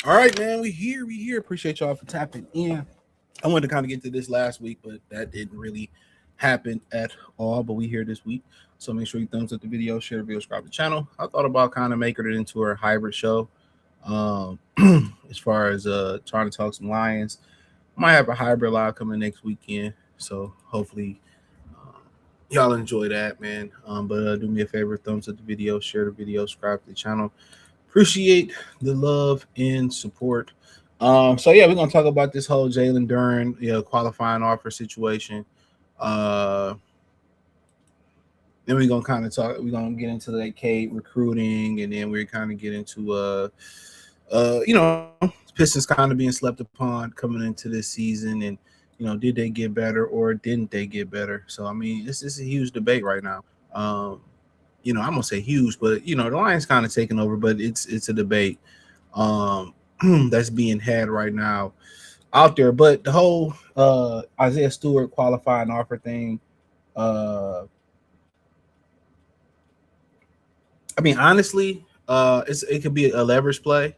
All right, man. We here. We here. Appreciate y'all for tapping in. I wanted to kind of get to this last week, but that didn't really happen at all. But we here this week. So make sure you thumbs up the video, share the video, subscribe to the channel. I thought about kind of making it into a hybrid show. Um, as far as trying to talk some Lions. I might have a hybrid live coming next weekend. So hopefully y'all enjoy that, man. But do me a favor, thumbs up the video, share the video, subscribe to the channel. Appreciate the love and support. So yeah, we're gonna talk about this whole Jalen Duren, qualifying offer situation. Uh, then we're gonna kind of talk. We're gonna get into like Cade recruiting, and then we're kind of get into Pistons kind of being slept upon coming into this season, and did they get better or didn't they get better? So I mean, it's a huge debate right now. I'm gonna say huge, but the Lions kind of taking over, but it's a debate that's being had right now out there. But the whole Isaiah Stewart qualifying offer thing, I mean, honestly, it could be a leverage play.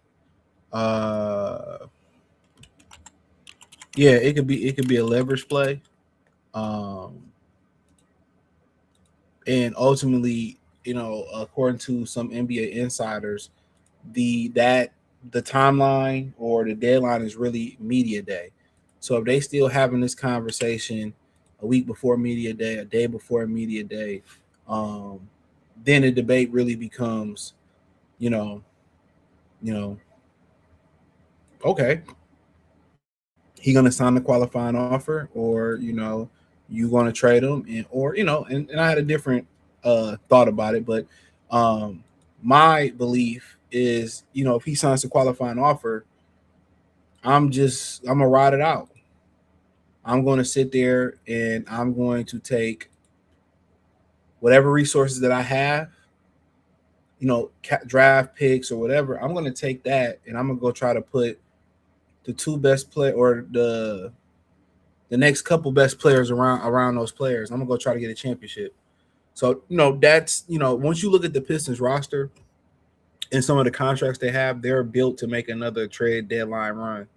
Yeah, it could be a leverage play. And ultimately, according to some NBA insiders, the timeline or the deadline is really media day. So if they still having this conversation a week before media day, a day before media day, then the debate really becomes, okay, he gonna sign the qualifying offer, or you gonna trade him, and I had a different thought about it, but my belief is, if he signs a qualifying offer, I'm gonna ride it out. I'm going to sit there and I'm going to take whatever resources that I have, draft picks or whatever. I'm going to take that and I'm going to go try to put the two best play or the next couple best players around those players. I'm going to go try to get a championship. So, that's, once you look at the Pistons roster and some of the contracts they have, they're built to make another trade deadline run.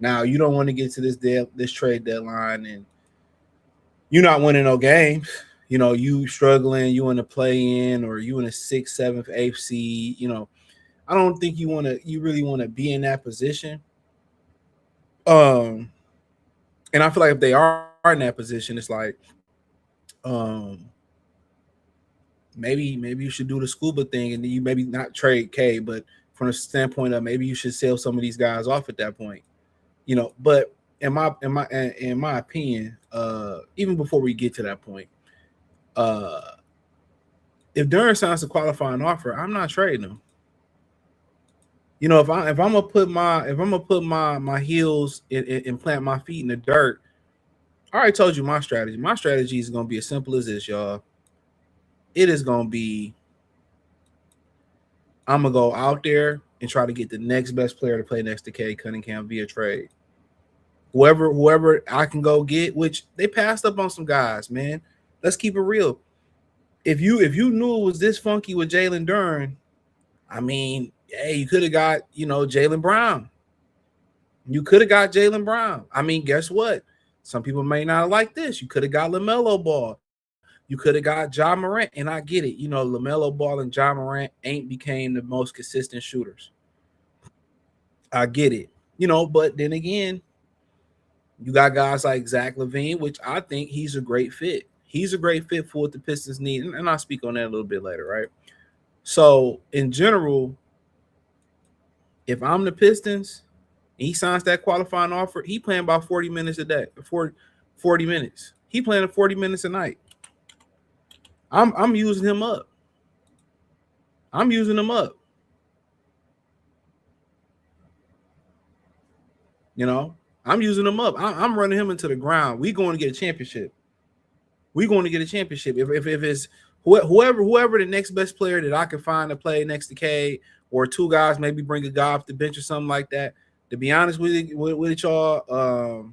Now, you don't want to get to this trade deadline and you're not winning no games. You struggling, you in a play-in, or you in a 6th, 7th, 8th seed. I don't think you really want to be in that position. And I feel like if they are in that position, it's like, maybe you should do the scuba thing, and you maybe not trade K, but from the standpoint of maybe you should sell some of these guys off at that point. But in my opinion, even before we get to that point, if Duren signs a qualifying offer, I'm not trading him. If I'm gonna put my heels and plant my feet in the dirt, I already told you my strategy. My strategy is gonna be as simple as this, y'all. It is gonna be, I'm gonna go out there and try to get the next best player to play next to Cade Cunningham via trade. Whoever I can go get, which they passed up on some guys, man. Let's keep it real. If you knew it was this funky with Jalen Duren, I mean, hey, you could have got, Jalen Brown. You could have got Jalen Brown. I mean, guess what? Some people may not like this. You could have got LaMelo Ball. You could have got Ja Morant, and I get it. LaMelo Ball and Ja Morant ain't became the most consistent shooters. I get it. But then again, you got guys like Zach LaVine, which I think he's a great fit. He's a great fit for what the Pistons need, and I'll speak on that a little bit later, right? So, in general, if I'm the Pistons and he signs that qualifying offer, he playing about 40 minutes a day, 40 minutes. He playing 40 minutes a night. I'm using him up. I'm using him up. I'm using him up. I'm running him into the ground. We going to get a championship. We're going to get a championship. If it's whoever the next best player that I can find to play next to Cade, or two guys, maybe bring a guy off the bench or something like that. To be honest with y'all,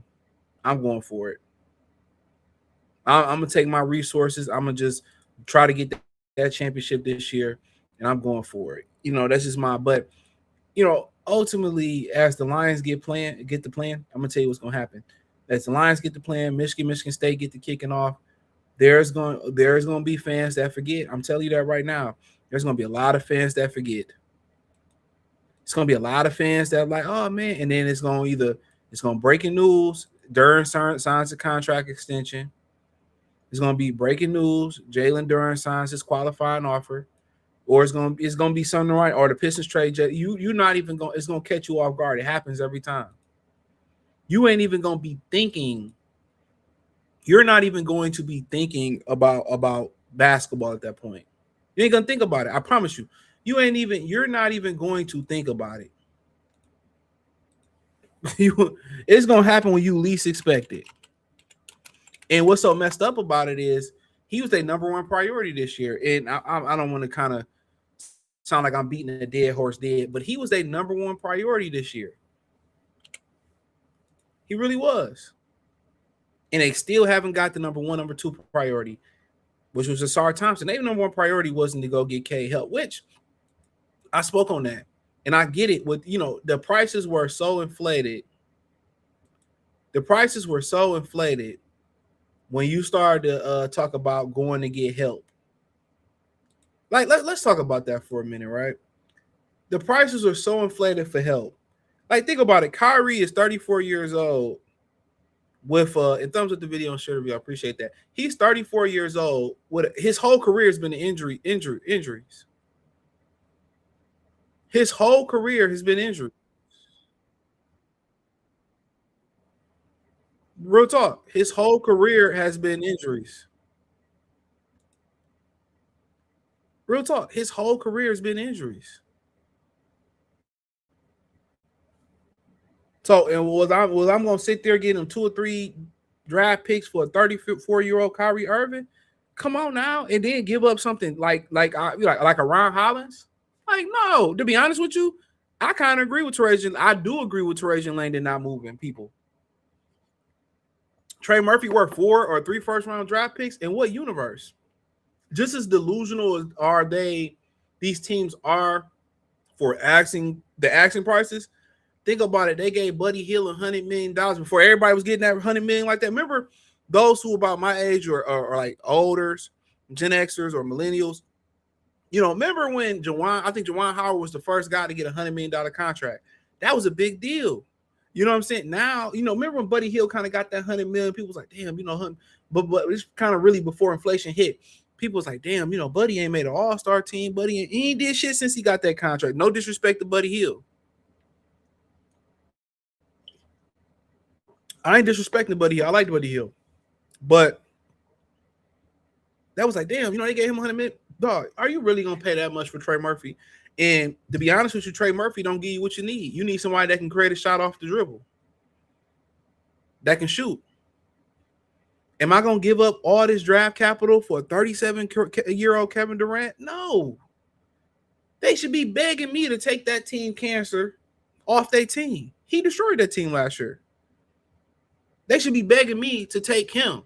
I'm going for it. I'm gonna take my resources. I'm gonna just try to get that championship this year, and I'm going for it. That's just my. But ultimately, as the Lions get the plan, I'm gonna tell you what's gonna happen. As the Lions get the plan, Michigan State get the kicking off. There's going to be fans that forget. I'm telling you that right now. There's going to be a lot of fans that forget. It's going to be a lot of fans that are like, oh man, and then it's going to breaking news. Duren signs a contract extension. It's going to be breaking news. Jalen Duren signs his qualifying offer, or it's going to be something right, or the Pistons trade. You're not even going. It's going to catch you off guard. It happens every time. You ain't even going to be thinking. You're not even going to be thinking about basketball at that point. You ain't gonna think about it. I promise you. You're not even going to think about it. It's gonna happen when you least expect it. And what's so messed up about it is he was their number one priority this year. And I don't want to kind of sound like I'm beating a dead horse dead, but he was their number one priority this year. He really was. And they still haven't got the number one, number two priority, which was Asar Thompson. Their number one priority wasn't to go get Cade help, which I spoke on that. And I get it. With the prices were so inflated. The prices were so inflated when you started to talk about going to get help. Like, let's talk about that for a minute, right? The prices are so inflated for help. Like, think about it. Kyrie is 34 years old. With and thumbs up the video and share the video. I appreciate that. He's 34 years old. With his whole career has been injuries. His whole career has been injury. Real talk. His whole career has been injuries. Real talk. His whole career has been injuries. So, and I'm gonna sit there getting him 2 or 3 draft picks for a 34-year-old Kyrie Irving? Come on now, and then give up something like a Ron Hollins? Like, no. To be honest with you, I kind of agree with Trajan. I do agree with Trajan Langdon not moving people. Trey Murphy worked 4 or 3 first-round draft picks. In what universe? Just as delusional as these teams are for the asking prices. Think about it. They gave Buddy Hield $100 million before everybody was getting that $100 million like that. Remember those who about my age or like olders, Gen Xers or millennials? Remember when I think Juwan Howard was the first guy to get $100 million contract. That was a big deal. You know what I'm saying? Now, remember when Buddy Hield kind of got that $100 million? People was like, damn, but it's kind of really before inflation hit. People was like, damn, Buddy ain't made an all-star team. He ain't did shit since he got that contract. No disrespect to Buddy Hield. I ain't disrespecting Buddy Hield. I like Buddy Hield. But that was like, damn, they gave him $100 million. Dog, are you really going to pay that much for Trey Murphy? And to be honest with you, Trey Murphy don't give you what you need. You need somebody that can create a shot off the dribble, that can shoot. Am I going to give up all this draft capital for a 37-year-old Kevin Durant? No. They should be begging me to take that team cancer off their team. He destroyed that team last year. They should be begging me to take him.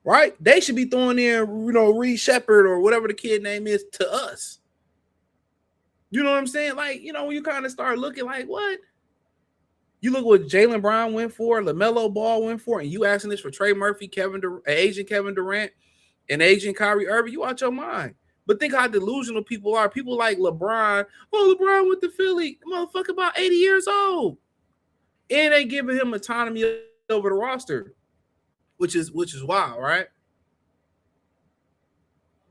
Right? They should be throwing in, Reed Shepard or whatever the kid name is to us. You know what I'm saying? Like, when you kind of start looking like, what? You look what Jalen Brown went for, LaMelo Ball went for, and you asking this for Trey Murphy, Asian Kevin Durant, and Asian Kyrie Irving, you out your mind. But think how delusional people are. People like LeBron. Oh, LeBron went to Philly. Motherfucker about 80 years old. And they giving him autonomy over the roster, which is wild, right?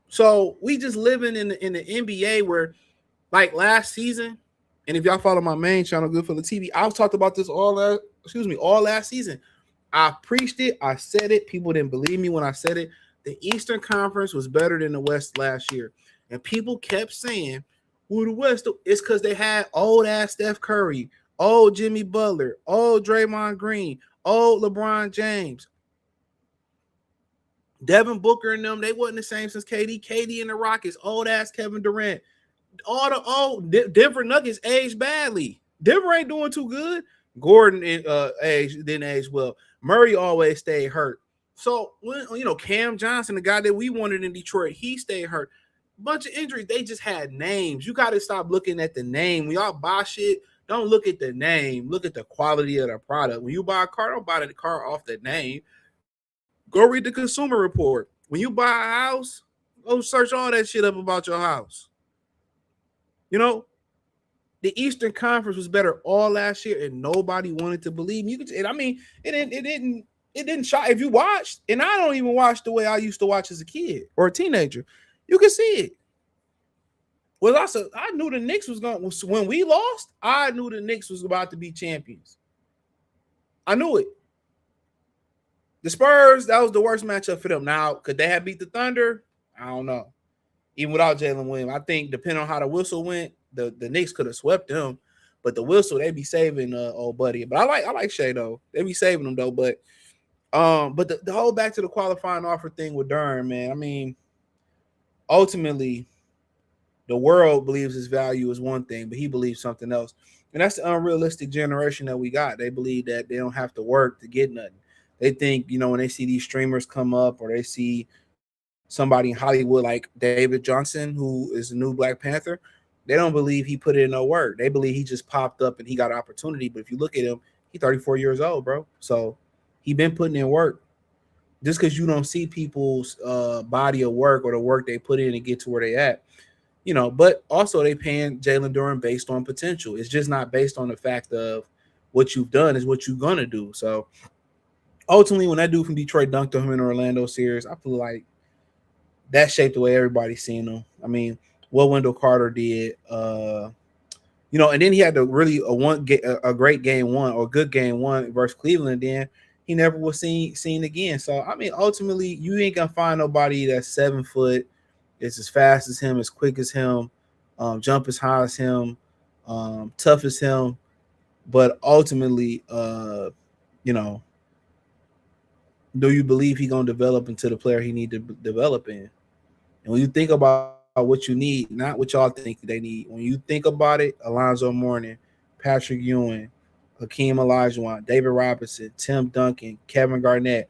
So we just living in the NBA where, like last season, and if y'all follow my main channel, Good for the TV, I've talked about this all last season. I preached it. I said it. People didn't believe me when I said it. The Eastern Conference was better than the West last year. And people kept saying, well, the West, it's because they had old-ass Steph Curry, old Jimmy Butler, old Draymond Green, old LeBron James. Devin Booker and them, they wasn't the same since KD. KD and the Rockets, old-ass Kevin Durant. All the old Denver Nuggets aged badly. Denver ain't doing too good. Gordon didn't age well. Murray always stayed hurt. So, Cam Johnson, the guy that we wanted in Detroit, he stayed hurt. bunch of injuries. They just had names. You got to stop looking at the name. When y'all buy shit, don't look at the name. Look at the quality of the product. When you buy a car, don't buy the car off the name. Go read the consumer report. When you buy a house, go search all that shit up about your house. You know, the Eastern Conference was better all last year, and nobody wanted to believe me. You could, and I mean, it didn't shock. If you watched, and I don't even watch the way I used to watch as a kid or a teenager, you can see it. Well, I knew the Knicks was going. When we lost, I knew the Knicks was about to be champions. I knew it. The Spurs, that was the worst matchup for them. Now, could they have beat the Thunder? I don't know. Even without Jalen Williams, I think depending on how the whistle went, the Knicks could have swept them. But the whistle, they be saving old buddy. But I like Shea though. They be saving them though. But the whole back to the qualifying offer thing with Duren, man. I mean, ultimately, the world believes his value is one thing, but he believes something else. And that's the unrealistic generation that we got. They believe that they don't have to work to get nothing. They think, you know, when they see these streamers come up or they see somebody in Hollywood like David Johnson, who is the new Black Panther, they don't believe he put in no work. They believe he just popped up and he got an opportunity. But if you look at him, he's 34 years old, bro. So he been putting in work. Just because you don't see people's body of work or the work they put in to get to where they at, you know, but also they paying Jalen Duren based on potential. It's just not based on the fact of what you've done is what you're going to do. So ultimately, when that dude from Detroit dunked on him in the Orlando series, I feel like that shaped the way everybody's seen him. I mean, what Wendell Carter did, you know, and then he had a really a great game one or good game one versus Cleveland. Then he never was seen again. So I mean, ultimately, you ain't gonna find nobody that's 7 foot, is as fast as him, as quick as him, jump as high as him, tough as him. But ultimately, you know, do you believe he gonna develop into the player he need to develop in? And when you think about what you need, not what y'all think they need, when you think about it, Alonzo Mourning, Patrick Ewing, Hakeem Olajuwon, David Robinson, Tim Duncan, Kevin Garnett,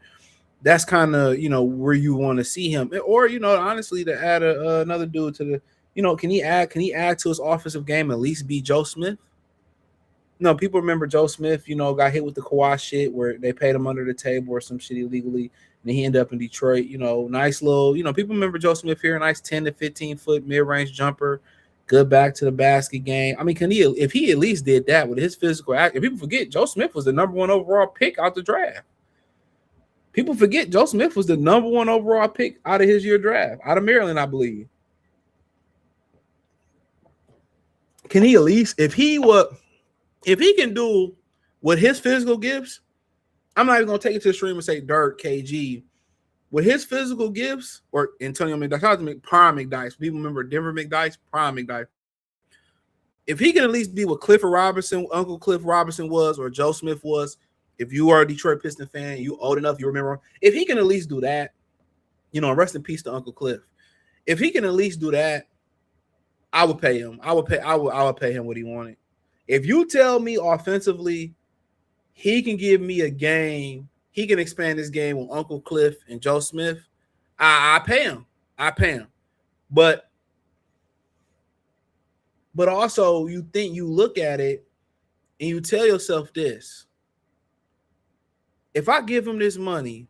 that's kind of, you know, where you want to see him. Or, you know, honestly, to add another dude to the, you know, can he add to his offensive game, at least be Joe Smith? No, people remember Joe Smith, you know, got hit with the Kawhi shit where they paid him under the table or some shit illegally, and then he ended up in Detroit. You know, nice little, you know, people remember Joe Smith here, nice 10 to 15 foot mid range jumper, good back to the basket game. I mean, if he at least did that with his physical act, if people forget, Joe Smith was the #1 overall pick out the draft. People forget Joe Smith was the #1 overall pick out of his year draft, out of Maryland, I believe. Can he at least, if he can do what his physical gifts, I'm not even gonna take it to the stream and say Dirk, KG. With his physical gifts, or Antonio McDyess, Prime McDyess. People remember Denver McDyess, Prime McDyess. If he can at least be what Clifford Robinson, Uncle Cliff Robinson was, or Joe Smith was, if you are a Detroit Piston fan, you old enough, you remember. If he can at least do that, you know, rest in peace to Uncle Cliff. If he can at least do that, I would pay him. I would pay him what he wanted. If you tell me offensively, he can give me a game, he can expand this game with Uncle Cliff and Joe Smith, I pay him. I pay him. But also you look at it and you tell yourself this. If I give him this money,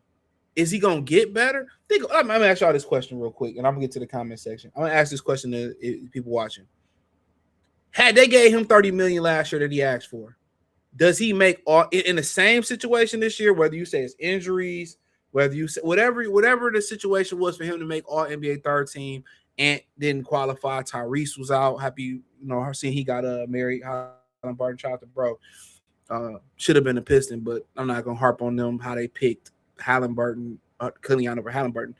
is he gonna get better? I'm gonna ask y'all this question real quick, and I'm gonna get to the comment section. I'm gonna ask this question to people watching. Had they gave him $30 million last year that he asked for, does he make all in the same situation this year? Whether you say it's injuries, whether you say whatever the situation was for him to make all NBA third team and didn't qualify. Tyrese was out. Happy, you know, seeing he got married. Halliburton, shout out to bro. Should have been a Piston, but I'm not gonna harp on them how they picked Halliburton, Killian over Halliburton.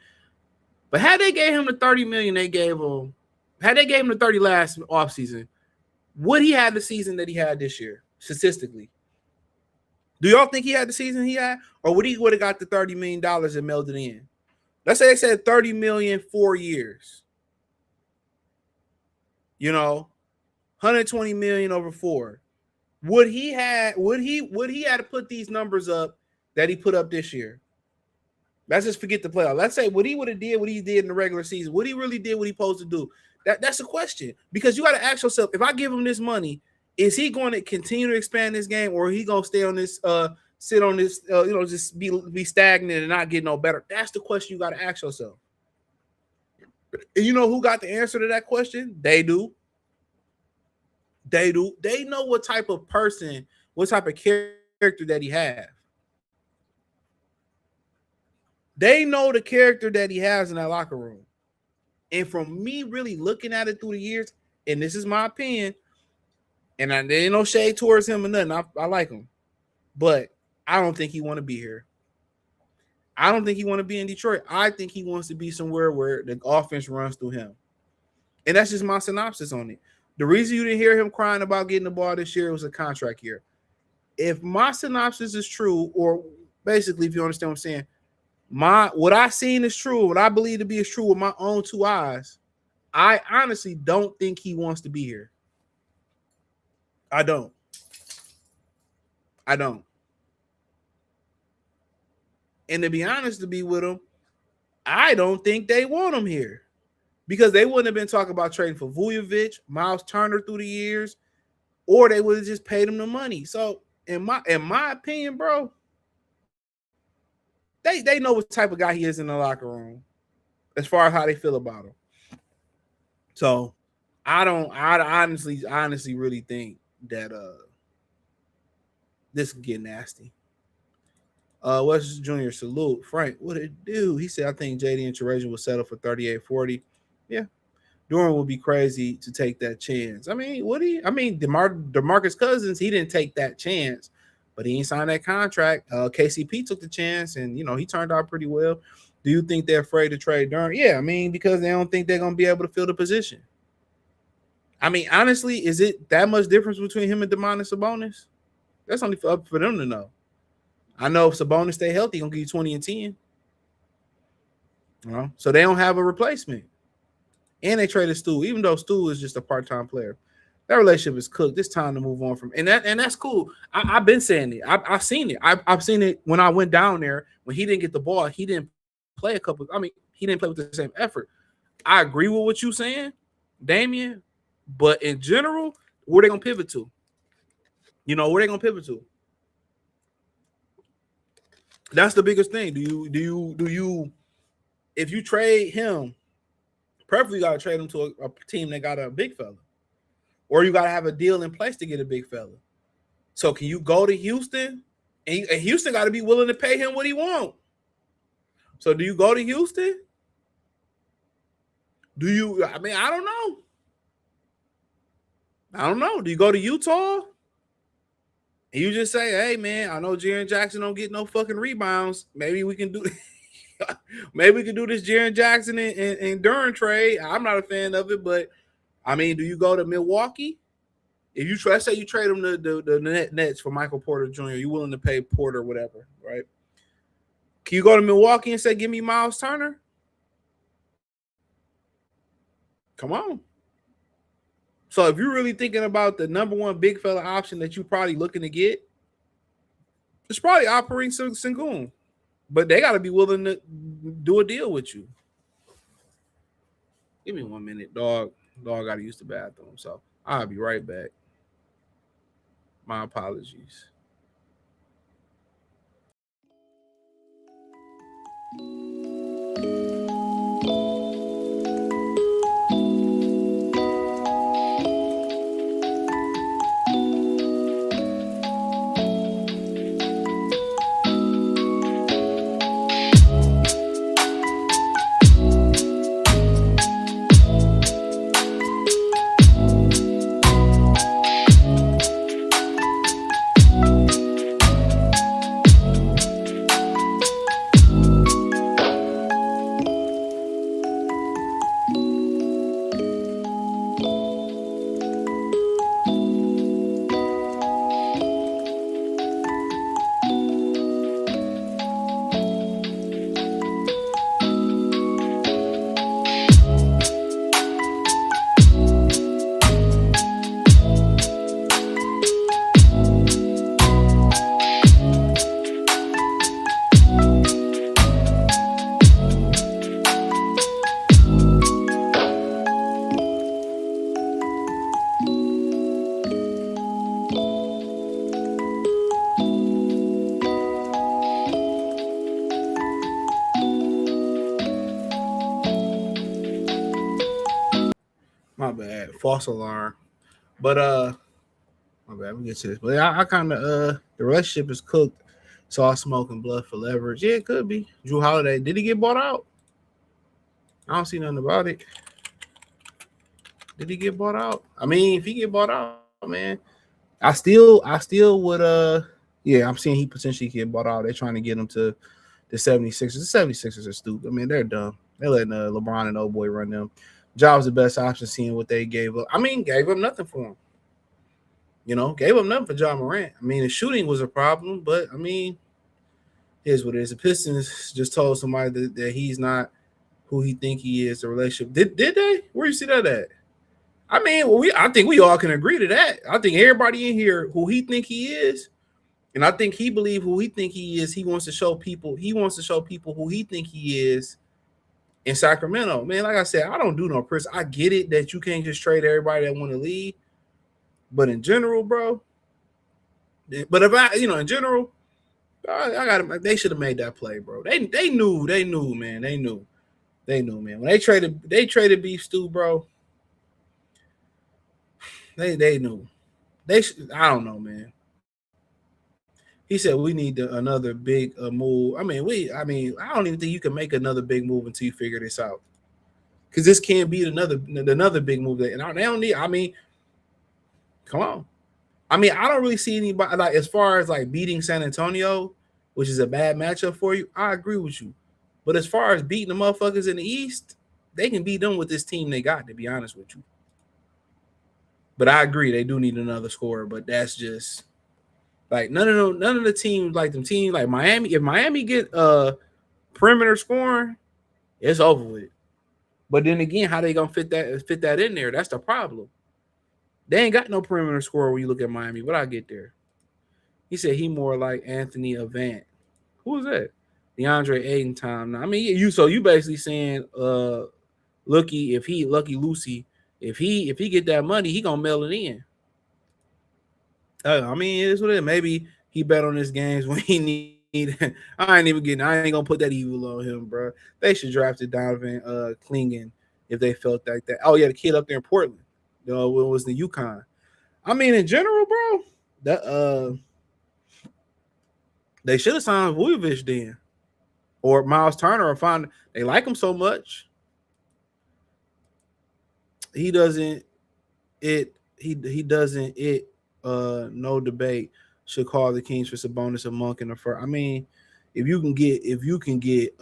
But had they gave him the $30 million they gave him, had they gave him the 30 last offseason, would he have the season that he had this year statistically? Do y'all think he had the season he had, or would he have got the $30 million and melded in? Let's say they said $30 million 4 years. You know, $120 million over 4. Would he had to put these numbers up that he put up this year? Let's just forget the playoff. Let's say what he would have did, what he did in the regular season, what he really did, what he supposed to do. That's a question, because you got to ask yourself: if I give him this money, is he going to continue to expand this game, or he going to stay on this, sit on this, just be stagnant and not get no better? That's the question you got to ask yourself. And you know who got the answer to that question? They do. They do. They know what type of person, what type of character that he has. They know the character that he has in that locker room. And from me really looking at it through the years, and this is my opinion, and there ain't no shade towards him or nothing. I like him. But I don't think he want to be here. I don't think he want to be in Detroit. I think he wants to be somewhere where the offense runs through him. And that's just my synopsis on it. The reason you didn't hear him crying about getting the ball this year was a contract year. If my synopsis is true, or basically, if you understand what I'm saying, what I seen is true, what I believe to be is true with my own two eyes, I honestly don't think he wants to be here. I don't. And to be honest, to be with him, I don't think they want him here, because they wouldn't have been talking about trading for Vujovic, Miles Turner through the years, or they would have just paid him the money. So in my opinion, bro, they know what type of guy he is in the locker room as far as how they feel about him. So I honestly really think that this could get nasty. West Junior, salute. Frank, what it do? He said, I think JD and Terajan will settle for 38-40. Yeah. Duren will be crazy to take that chance. I mean, DeMarcus Cousins, he didn't take that chance, but he ain't signed that contract. KCP took the chance, and, he turned out pretty well. Do you think they're afraid to trade Duren? Yeah, because they don't think they're going to be able to fill the position. Honestly, is it that much difference between him and Domantas Sabonis? That's only up for them to know. I know if Sabonis stay healthy, he's going to give you 20 and 10. So they don't have a replacement. And they traded Stu, even though Stu is just a part-time player. That relationship is cooked. It's time to move on from, and that's cool. I've been saying it. I've seen it. I've seen it when I went down there. When he didn't get the ball, he didn't play he didn't play with the same effort. I agree with what you're saying, Damian, but in general, where they gonna pivot to? Where they gonna pivot to? That's the biggest thing. Do you if you trade him, preferably you gotta trade him to a team that got a big fella. Or you gotta have a deal in place to get a big fella. So can you go to Houston? And Houston got to be willing to pay him what he wants. So do you go to Houston? Do you? I don't know. Do you go to Utah? And you just say, hey, man, I know Jaren Jackson don't get no fucking rebounds. Maybe we can do this Jaren Jackson and Duren trade. I'm not a fan of it, but, do you go to Milwaukee? If you let's say you trade him to the Nets for Michael Porter Jr., you willing to pay Porter whatever, right? Can you go to Milwaukee and say, give me Miles Turner? Come on. So if you're really thinking about the number one big fella option that you're probably looking to get, it's probably Alperen Sengun. But they got to be willing to do a deal with you. Give me 1 minute, dog. Dog got to use the bathroom, so I'll be right back. My apologies. false alarm. But my bad, we get to this. But I kind of the relationship is cooked. So I smoking blood for leverage. Yeah, it could be. Drew Holiday, did he get bought out? I don't see nothing about it. Did he get bought out? I mean, if he get bought out, man, I still would yeah, I'm seeing he potentially get bought out. They're trying to get him to the 76ers. The 76ers are stupid. I mean, they're dumb. They're letting LeBron and old boy run them. Ja was the best option, seeing what they gave up. I mean, gave up nothing for him. Gave up nothing for Ja Morant. I mean, the shooting was a problem, but I mean, here's what it is. The Pistons just told somebody that he's not who he think he is. The relationship did they? Where you see that at? I mean, I think we all can agree to that. I think everybody in here who he think he is, and I think he believe who he think he is. He wants to show people. He wants to show people who he think he is in Sacramento. Man, like I said, I don't do no press. I get it that you can't just trade everybody that want to leave, but in general, bro. But if in general, I got to. They should have made that play, bro. They knew, man. They knew, man. When they traded Beef Stew, bro. They knew. I don't know, man. He said we need another big move. I mean, I don't even think you can make another big move until you figure this out. Because this can't be another big move. They don't need. I mean, come on. I mean, I don't really see anybody like as far as like beating San Antonio, which is a bad matchup for you. I agree with you, but as far as beating the motherfuckers in the East, they can beat them with this team they got. To be honest with you, but I agree they do need another scorer. But that's just like none of the teams like them teams like Miami. If Miami get perimeter scoring, it's over with. But then again, how they gonna fit that in there? That's the problem. They ain't got no perimeter scorer when you look at Miami. But I get there. He said he more like Anthony Avant. Who is that? DeAndre Ayton time. Now, I mean, you basically saying Lucky Lucy, if he get that money, he gonna mail it in. I mean, it is what it is. Maybe he bet on his games when he need. I ain't gonna put that evil on him, bro. They should drafted Donovan Clingan if they felt like that. Oh yeah, the kid up there in Portland. It was the UConn. I mean, in general, bro, that they should have signed Vujovic then, or Miles Turner, or find they like him so much. He doesn't. He doesn't. No debate should call the Kings for Sabonis and Monk in the first. I mean, if you can get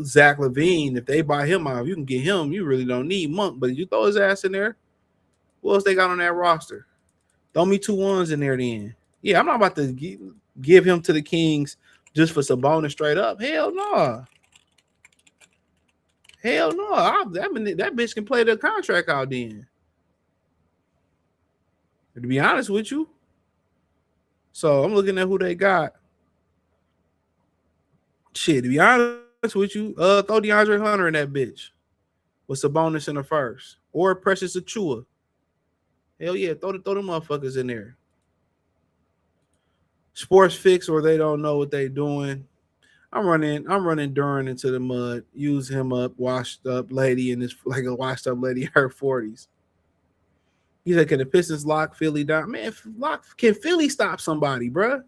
Zach LaVine, if they buy him out, if you can get him, you really don't need Monk. But if you throw his ass in there, what else they got on that roster? Throw me 2 1s in there then. Yeah, I'm not about to give him to the Kings just for Sabonis straight up. Hell no. Hell no. That bitch can play the contract out then. To be honest with you. So I'm looking at who they got. Shit, to be honest with you, throw DeAndre Hunter in that bitch with Sabonis in the first. Or Precious Achua. Hell yeah, throw them motherfuckers in there. Sports Fix, or they don't know what they doing. I'm running Duren into the mud. Use him up, washed up lady in this like a washed up lady in her 40s. He said, "Can the Pistons lock Philly down?" Man, can Philly stop somebody, bro?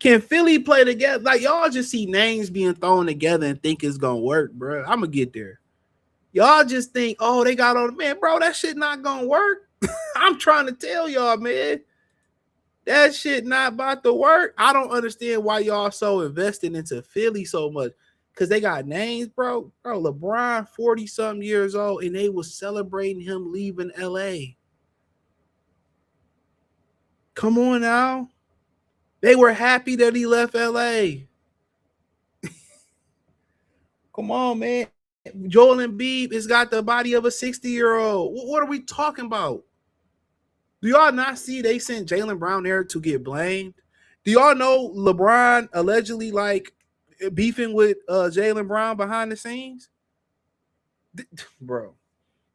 Can Philly play together? Like y'all just see names being thrown together and think it's gonna work, bro. I'm gonna get there. Y'all just think, oh, they got on man, bro. That shit not gonna work. I'm trying to tell y'all, man. That shit not about to work. I don't understand why y'all so invested into Philly so much. Because they got names, bro. Bro, LeBron, 40-something years old, and they was celebrating him leaving LA. Come on now. They were happy that he left LA. Come on, man. Joel Embiid has got the body of a 60-year-old. What are we talking about? Do y'all not see they sent Jalen Brown there to get blamed? Do y'all know LeBron allegedly like beefing with Jalen Brown behind the scenes? Bro,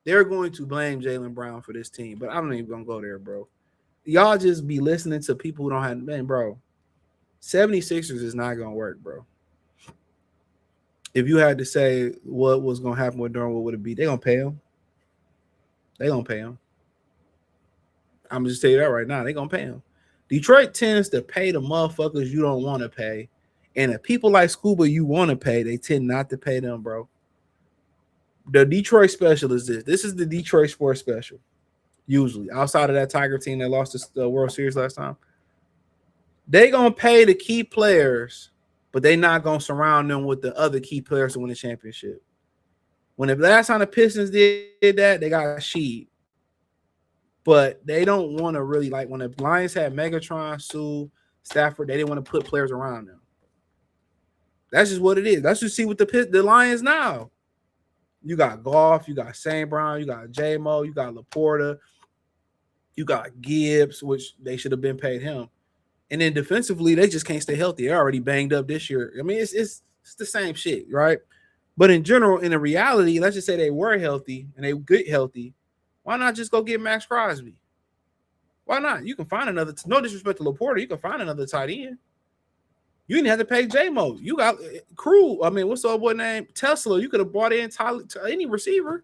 they're going to blame Jalen Brown for this team, but I'm not even going to go there, bro. Y'all just be listening to people who don't have, man, bro. 76ers is not going to work, bro. If you had to say what was going to happen with Duren, what would it be? They're going to pay him. They gonna pay him. I'm just tell you that right now. They gonna pay him. Detroit tends to pay the motherfuckers you don't want to pay, and the people like Scuba you want to pay, they tend not to pay them, bro. The Detroit special is this. This is the Detroit sports special. Usually, outside of that Tiger team that lost the World Series last time, they gonna pay the key players, but they not gonna surround them with the other key players to win the championship. When the last time the Pistons did that, they got sheed. But they don't want to really like when the Lions had Megatron, Sue, Stafford. They didn't want to put players around them. That's just what it is. Let's just see what the Lions now. You got Goff, you got St. Brown, you got J-Mo, you got Laporta, you got Gibbs, which they should have been paid him. And then defensively, they just can't stay healthy. They're already banged up this year. I mean, it's the same shit, right? But in general, in the reality, let's just say they were healthy and they get healthy. Why not just go get Max Crosby? Why not? You can find another. No disrespect to Laporta, you can find another tight end. You didn't have to pay J-Mo. You got Crew. I mean, what's the old boy name? Tesla. You could have bought in any receiver.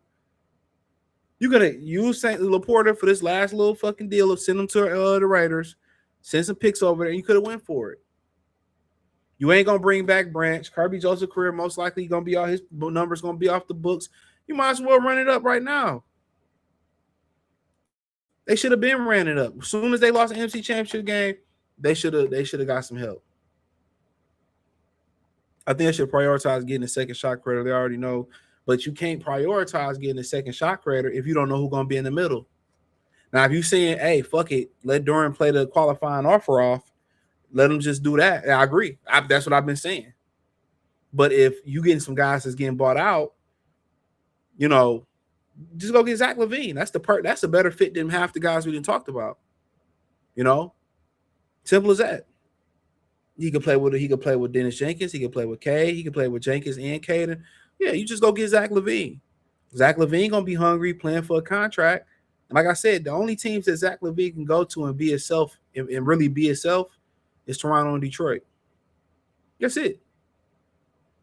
You could have used St. Laporta for this last little fucking deal of send them to the Raiders, send some picks over there, and you could have went for it. You ain't gonna bring back Branch. Kirby Joseph's career most likely gonna be all his numbers gonna be off the books. You might as well run it up right now. They should have been ran it up. As soon as they lost the NFC Championship game, they should have got some help. I think they should prioritize getting a second shot creator. They already know, but you can't prioritize getting a second shot creator if you don't know who's gonna be in the middle. Now, if you're saying, "Hey, fuck it, let Duren play the qualifying offer off," let him just do that. I agree. That's what I've been saying. But if you getting some guys that's getting bought out, just go get Zach LaVine. That's the part. That's a better fit than half the guys we didn't talked about. Simple as that. He could play with Dennis Jenkins. He could play with Cade. He could play with Jenkins and Cade. Yeah, you just go get Zach LaVine. Zach LaVine gonna be hungry, playing for a contract. And like I said, the only teams that Zach LaVine can go to and be himself and really be himself is Toronto and Detroit. That's it.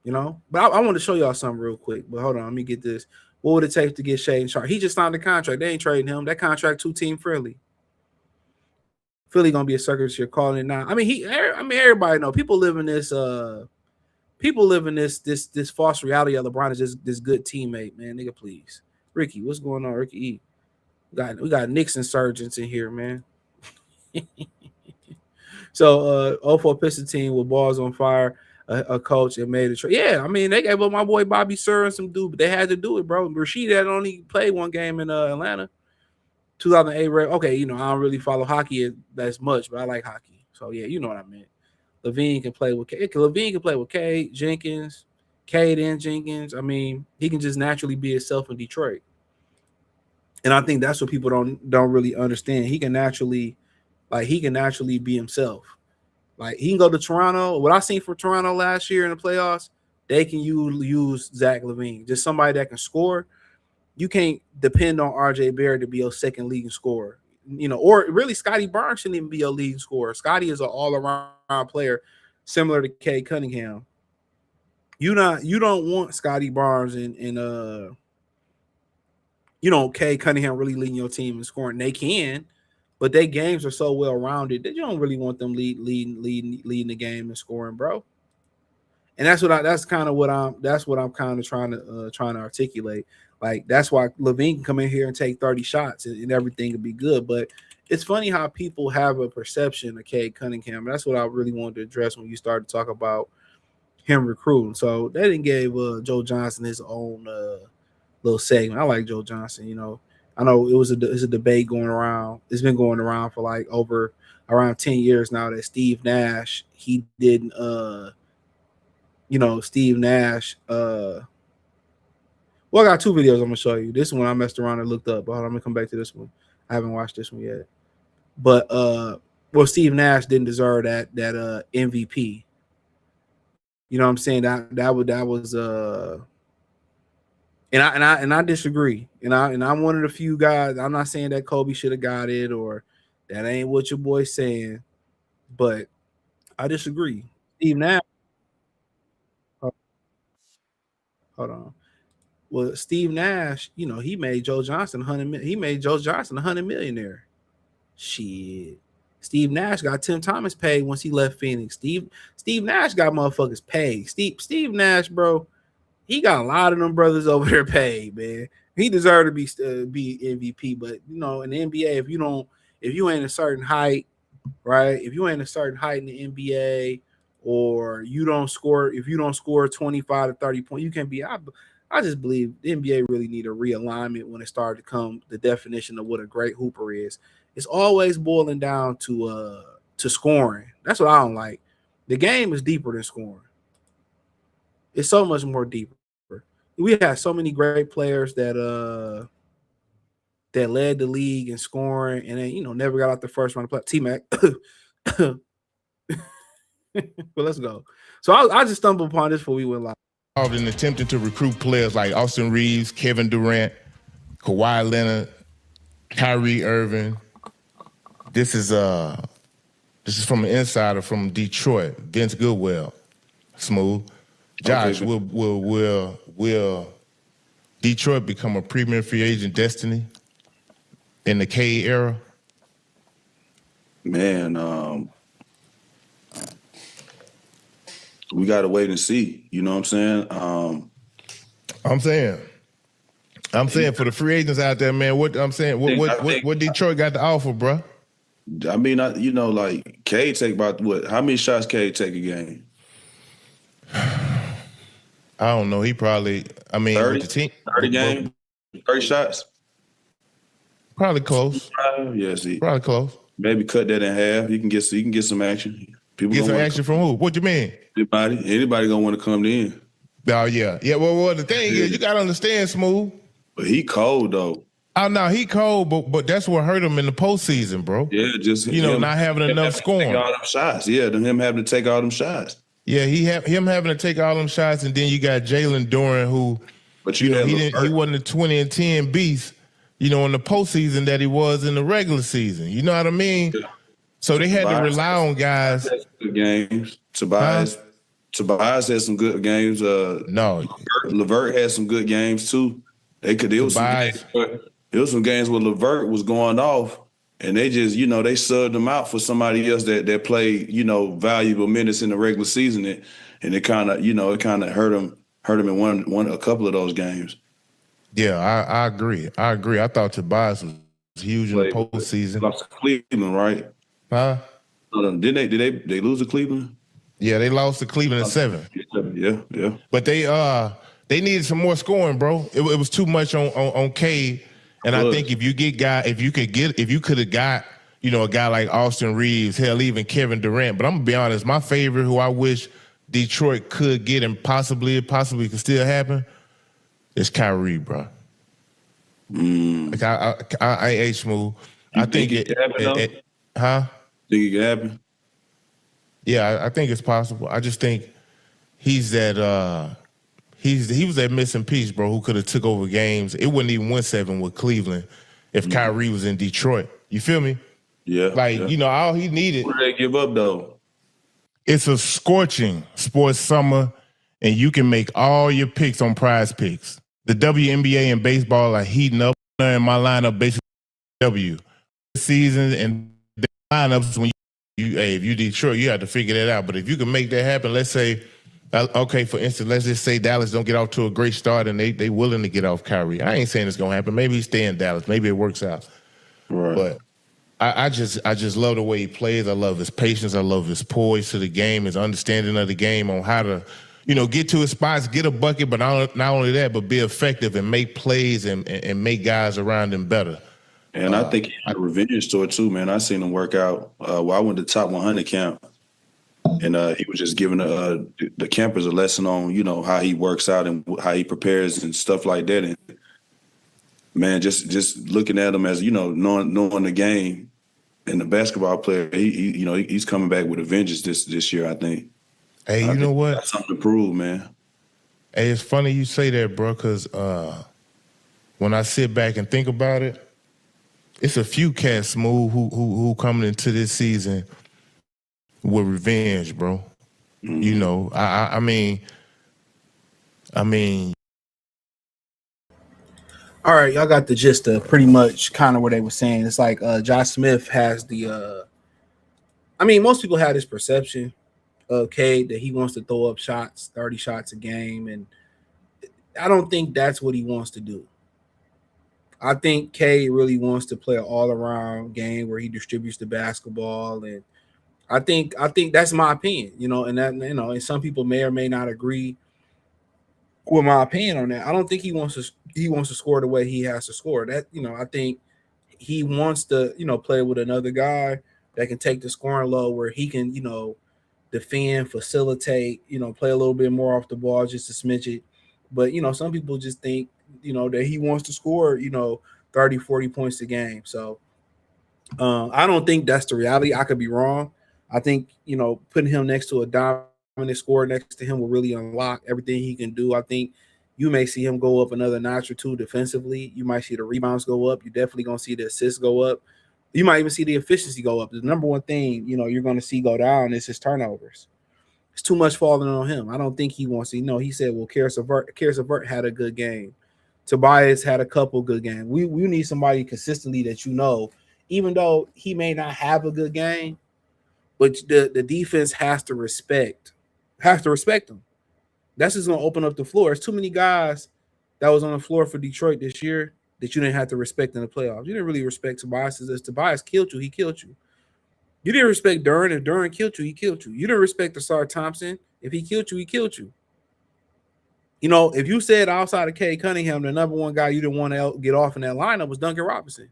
But I want to show y'all something real quick. But hold on, let me get this. What would it take to get Shaden Sharp? He just signed the contract. They ain't trading him. That contract too team friendly. Philly gonna be a circus. You're calling it now. I mean, everybody know people live in this. People live in this false reality of LeBron is this good teammate, man. Nigga, please. Ricky, what's going on, Ricky E? We got Knicks insurgents in here, man. So 04 Pistons team with balls on fire, a coach and made a trade. Yeah, I mean, they gave up my boy Bobby Sir and some dude, but they had to do it, bro. Rasheed had only played one game in Atlanta. 2008. Okay, I don't really follow hockey as much, but I like hockey. So yeah, you know what I meant. LaVine can play with Cade, Jenkins, Cade and Jenkins. I mean, he can just naturally be himself in Detroit. And I think that's what people don't really understand. He can naturally be himself. Like he can go to Toronto. What I seen for Toronto last year in the playoffs, they can use Zach LaVine, just somebody that can score. You can't depend on RJ Barrett to be your second leading scorer, or really Scotty Barnes shouldn't even be your leading scorer. Scotty is an all-around player, similar to Cade Cunningham. You don't want Scotty Barnes and Cade Cunningham really leading your team in scoring. They can, but their games are so well rounded that you don't really want them leading the game and scoring, bro. And that's what I'm kind of trying to articulate. Like that's why LaVine can come in here and take 30 shots and everything will be good. But it's funny how people have a perception of Cade Cunningham. And that's what I really wanted to address when you started to talk about him recruiting. So they didn't give Joe Johnson his own little segment. I like Joe Johnson. I know it's a debate going around. It's been going around for like over around 10 years now that Steve Nash he didn't Steve Nash well, I got two videos I'm gonna show you. This one I messed around and looked up, but I'm gonna come back to this one. I haven't watched this one yet. But Steve Nash didn't deserve that MVP. You know what I'm saying? That was and I disagree. And I'm one of the few guys. I'm not saying that Kobe should have got it or that ain't what your boy's saying, but I disagree. Steve Nash. Hold on. Well, Steve Nash, he made Joe Johnson 100. He made Joe Johnson 100 millionaire. Shit. Steve Nash got Tim Thomas paid once he left Phoenix. Steve Nash got motherfuckers paid. Steve Nash, bro, he got a lot of them brothers over there paid, man. He deserved to be MVP, but in the NBA, if you ain't a certain height, right? If you ain't a certain height in the NBA, or if you don't score 25 to 30 points, you can't be. I just believe the NBA really need a realignment when it started to come the definition of what a great hooper is. It's always boiling down to scoring. That's what I don't like. The game is deeper than scoring. It's so much more deeper. We had so many great players that led the league in scoring, and then never got out the first round of play. T-Mac. But let's go. So I just stumbled upon this before we went live. In attempting to recruit players like Austin Reeves, Kevin Durant, Kawhi Leonard, Kyrie Irving. This is from an insider from Detroit, Vince Goodwill. Smooth. Josh, Okay. will Detroit become a premier free agent destiny in the Cade era? Man, we got to wait and see. You know what I'm saying? I'm saying for the free agents out there, man. What Detroit got to offer, bro? I mean, like Cade take about what? How many shots Cade take a game? I don't know. He probably, 30, with the team, 30 games, 30 shots. Probably close. Yeah, see, Probably close. maybe cut that in half. You can get some action. People Get some gonna action from who? What you mean? Anybody gonna want to come in? Oh yeah. Well, the thing is, you gotta understand, Smooth. But he cold though. Oh no, he cold, but that's what hurt him in the postseason, bro. Yeah, just not having enough scoring. Take all them shots. Yeah, him having to take all them shots. Yeah, him having to take all them shots, and then you got Jalen Duren, who, But he wasn't a 20 and 10 beast, in the postseason that he was in the regular season. You know what I mean? Yeah. So they had to rely on guys. Good games. Tobias had some good games. No, LeVert had some good games too. There was some games where LeVert was going off, and they just, they subbed him out for somebody else that played, valuable minutes in the regular season, and it kind of hurt him in a couple of those games. Yeah, I agree. I thought Tobias was huge in the postseason. Lost to Cleveland, right? Huh? Did they lose to Cleveland? Yeah, they lost to Cleveland in 7. Yeah. But they needed some more scoring, bro. It was too much on Cade. And I think if you could have got, a guy like Austin Reeves, hell, even Kevin Durant. But I'm gonna be honest, my favorite, who I wish Detroit could get and possibly could still happen, is Kyrie, bro. Like I ain't Smooth. I think it can happen, huh? Think it can happen? Yeah, I think it's possible. I just think he's that he was that missing piece, bro, who could have took over games. It wouldn't even win 7 with Cleveland if Kyrie was in Detroit. You feel me? Yeah. All he needed. What did they give up though? It's a scorching sports summer, and you can make all your picks on Prize Picks. The WNBA and baseball are heating up. In my lineup, basically W season and the lineups when if you Detroit, you have to figure that out. But if you can make that happen, let's say, okay, for instance, let's just say Dallas don't get off to a great start and they willing to get off Kyrie. I ain't saying it's gonna happen. Maybe he stay in Dallas. Maybe it works out. Right. But I just love the way he plays. I love his patience. I love his poise to the game, his understanding of the game on how to, get to his spots, get a bucket, but not only that, but be effective and make plays and make guys around him better. And I think he had a revenge tour too, man. I seen him work out. I went to top 100 camp, and he was just giving the campers a lesson on, how he works out and how he prepares and stuff like that. And man, just looking at him as knowing the game and the basketball player, he's coming back with a vengeance this year. I think. Hey, you know what? That's something to prove, man. Hey, it's funny you say that, bro, because when I sit back and think about it, it's a few cats, Smooth, who coming into this season with revenge, bro. Mm-hmm. I mean, All right, y'all got the gist of pretty much kind of what they were saying. It's like Josh Smith has the. I mean, most people have this perception of Cade that he wants to throw up shots, 30 shots a game, and I don't think that's what he wants to do. I think Cade really wants to play an all-around game where he distributes the basketball, and I think that's my opinion, and that and some people may or may not agree with my opinion on that. I don't think he wants to score the way he has to score. That I think he wants to play with another guy that can take the scoring low where he can defend, facilitate, play a little bit more off the ball, just to smidge it. But some people just think that he wants to score 30, 40 points a game. So I don't think that's the reality. I could be wrong. I think putting him next to a dominant scorer next to him will really unlock everything he can do. I think you may see him go up another notch or two defensively. You might see the rebounds go up. You're definitely gonna see the assists go up. You might even see the efficiency go up. The number one thing you're gonna see go down is his turnovers. It's too much falling on him. I don't think he wants to. He said, well, Karis LeVert had a good game. Tobias had a couple good games. We need somebody consistently that even though he may not have a good game, but the defense has to respect him. That's just gonna open up the floor. There's too many guys that was on the floor for Detroit this year that you didn't have to respect in the playoffs. You didn't really respect Tobias. As Tobias killed you, he killed you. You didn't respect Duren. If Duren killed you, he killed you. You didn't respect Asar Thompson. If he killed you, he killed you. If you said outside of Cade Cunningham, the number one guy you didn't want to get off in that lineup was Duncan Robinson.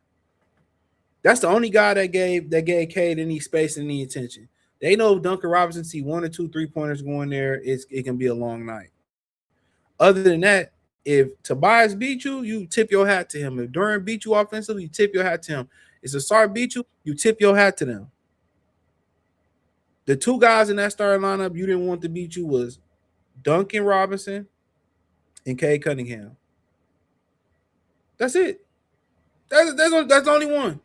That's the only guy that gave Cade any space and any attention. They know if Duncan Robinson see 1 or 2 3-pointers going there, it can be a long night. Other than that, if Tobias beat you, you tip your hat to him. If Duren beat you offensively, you tip your hat to him. If Asar beat you tip your hat to them. The two guys in that starting lineup you didn't want to beat you was Duncan Robinson and Cade Cunningham. That's it. That's the only one.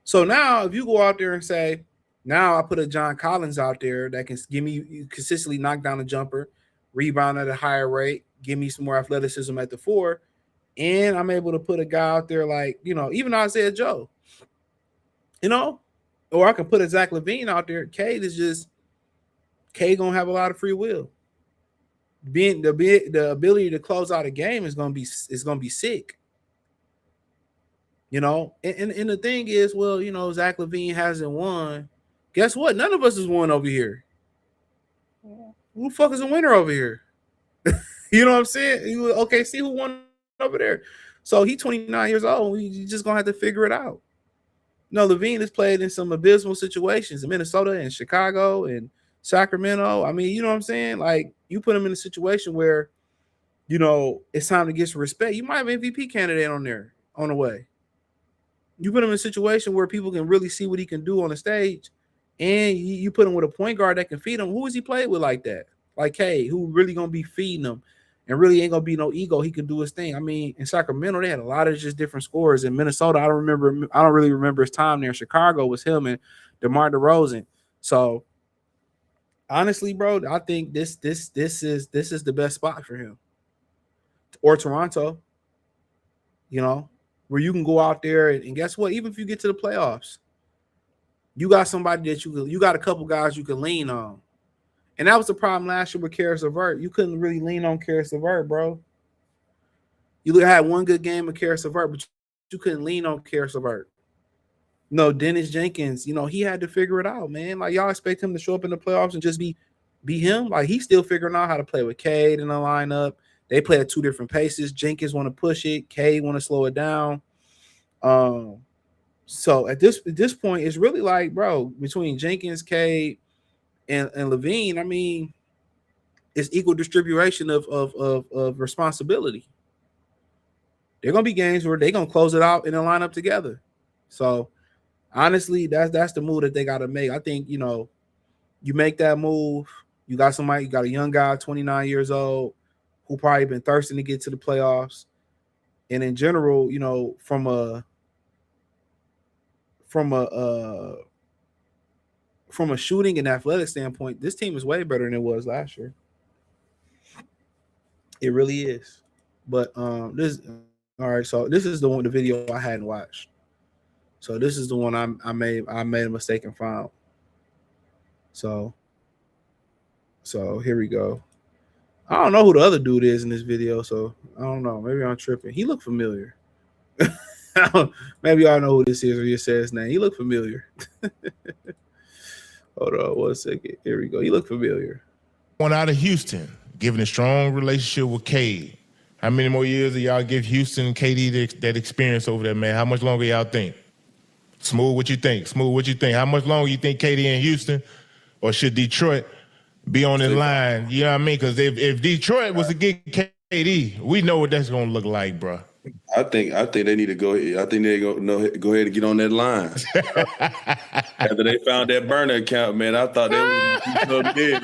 So now, if you go out there and say, now I put a John Collins out there that can give me consistently knock down a jumper, rebound at a higher rate, give me some more athleticism at the 4, and I'm able to put a guy out there like, even Isaiah Joe, or I can put a Zach LaVine out there. Cade gonna have a lot of free will. Being the ability to close out a game is gonna be sick. And the thing is, well, Zach LaVine hasn't won. Guess what? None of us has won over here. Who the fuck is a winner over here? You know what I'm saying? Okay, see who won over there. So he's 29 years old. We just gonna have to figure it out. LaVine has played in some abysmal situations in Minnesota and Chicago and Sacramento. I mean, you know what I'm saying? Like, you put him in a situation where, it's time to get some respect. You might have an MVP candidate on there on the way. You put him in a situation where people can really see what he can do on the stage, and you put him with a point guard that can feed him. Who has he played with like that? Like Cade, who really gonna be feeding him and really ain't gonna be no ego. He can do his thing. I mean, in Sacramento, they had a lot of just different scorers. In Minnesota, I don't really remember his time there. In Chicago was him and DeMar DeRozan. So honestly, bro, I think this is the best spot for him. Or Toronto, where you can go out there and guess what? Even if you get to the playoffs, you got somebody that you got a couple guys you can lean on. And that was the problem last year with Karis LeVert. You couldn't really lean on Karis LeVert, bro. You had one good game of Karis LeVert, but you couldn't lean on Karis LeVert. Dennis Jenkins, he had to figure it out, man. Like, y'all expect him to show up in the playoffs and just be him? Like, he's still figuring out how to play with Cade in the lineup. They play at 2 different paces. Jenkins want to push it. Cade want to slow it down. So at this point, it's really like, bro, between Jenkins, Cade, and LaVine, I mean, it's equal distribution of responsibility. There are gonna be games where they're gonna close it out and then line up together. So honestly, that's the move that they gotta make. I think you make that move. You got a young guy, 29 years old, who probably been thirsting to get to the playoffs. And in general, from a shooting and athletic standpoint, this team is way better than it was last year. It really is. But this All right, so this is the video I hadn't watched. So this is the one I made a mistake and found. So here we go. I don't know who the other dude is in this video, so I don't know. Maybe I'm tripping. He looked familiar. Maybe y'all know who this is or you say his name. He looked familiar. Hold on 1 second. Here we go. He looked familiar. One out of Houston, given a strong relationship with Cade. How many more years do y'all give Houston and KD that experience over there, man? How much longer y'all think? Smooth, what you think? Smooth, what you think? How much longer you think KD in Houston, or should Detroit be on his line? You know what I mean? Because if Detroit was to get KD, we know what that's gonna look like, bro. I think they need to go. I think they go ahead and get on that line. After they found that burner account, man, I thought they was so big.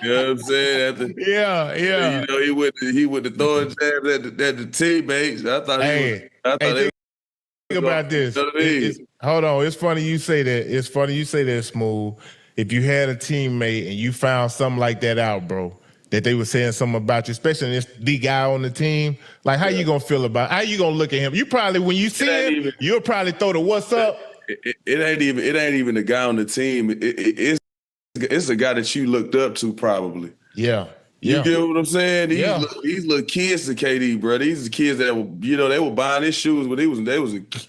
You know what I'm saying? Yeah. You know, he would have thrown jabs at the teammates. I thought think about this. You know what I mean? Hold on. It's funny you say that. Smooth. If you had a teammate and you found something like that out, bro, that they were saying something about you, especially this the guy on the team, like how you gonna feel about? How you gonna look at him? You probably when you see him, you'll probably throw the what's up. It ain't even the guy on the team. It's a guy that you looked up to, probably. Yeah. You get what I'm saying? These little kids to KD, bro. These are kids that were, they were buying his shoes when they was in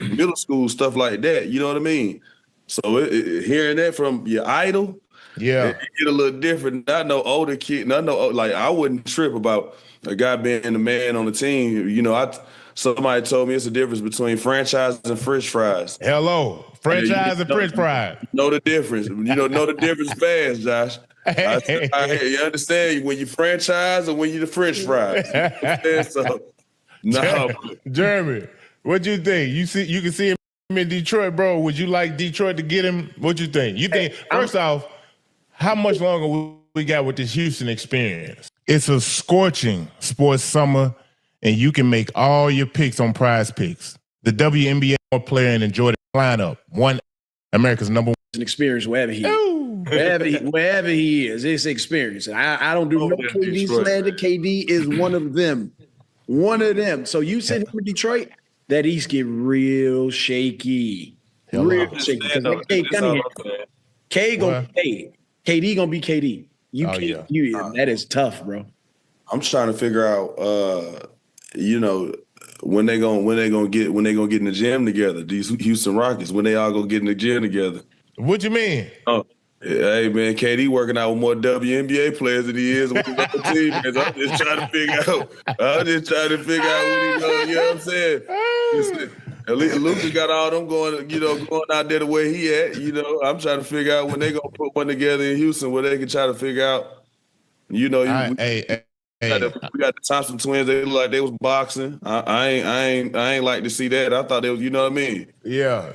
middle school, stuff like that. You know what I mean? So hearing that from your idol, it get a little different. I know older kid. I know, like, I wouldn't trip about a guy being the man on the team. Somebody told me it's a difference between franchise and French fries. Hello, franchise and French fries. Know the difference. Know the difference fast, Josh. You understand when you franchise or when you the French fries. So, no, Jeremy, what you think? You can see him in Detroit, bro. Would you like Detroit to get him? What you think? You think first off, how much longer we got with this Houston experience? It's a scorching sports summer, and you can make all your picks on Prize Picks. The WNBA player and enjoy the lineup. One America's number one experience wherever he is. Wherever he is, it's experience. And I don't do no KD slander. KD is one of them. One of them. So you send him to Detroit, that East get real shaky. Real shaky. Cade gonna be Cade. KD gonna be KD. That is tough, bro. I'm trying to figure out when they gonna get in the gym together. These Houston Rockets, when they all gonna get in the gym together. What you mean? Oh, hey man, KD working out with more WNBA players than he is with the other team. I'm just trying to figure out. What he going. You know what I'm saying? At least Luka got all them going out there the way he at. I'm trying to figure out when they gonna put one together in Houston where they can try to figure out. We got the Thompson twins. They look like they was boxing. I ain't like to see that. I thought they was, you know what I mean? Yeah.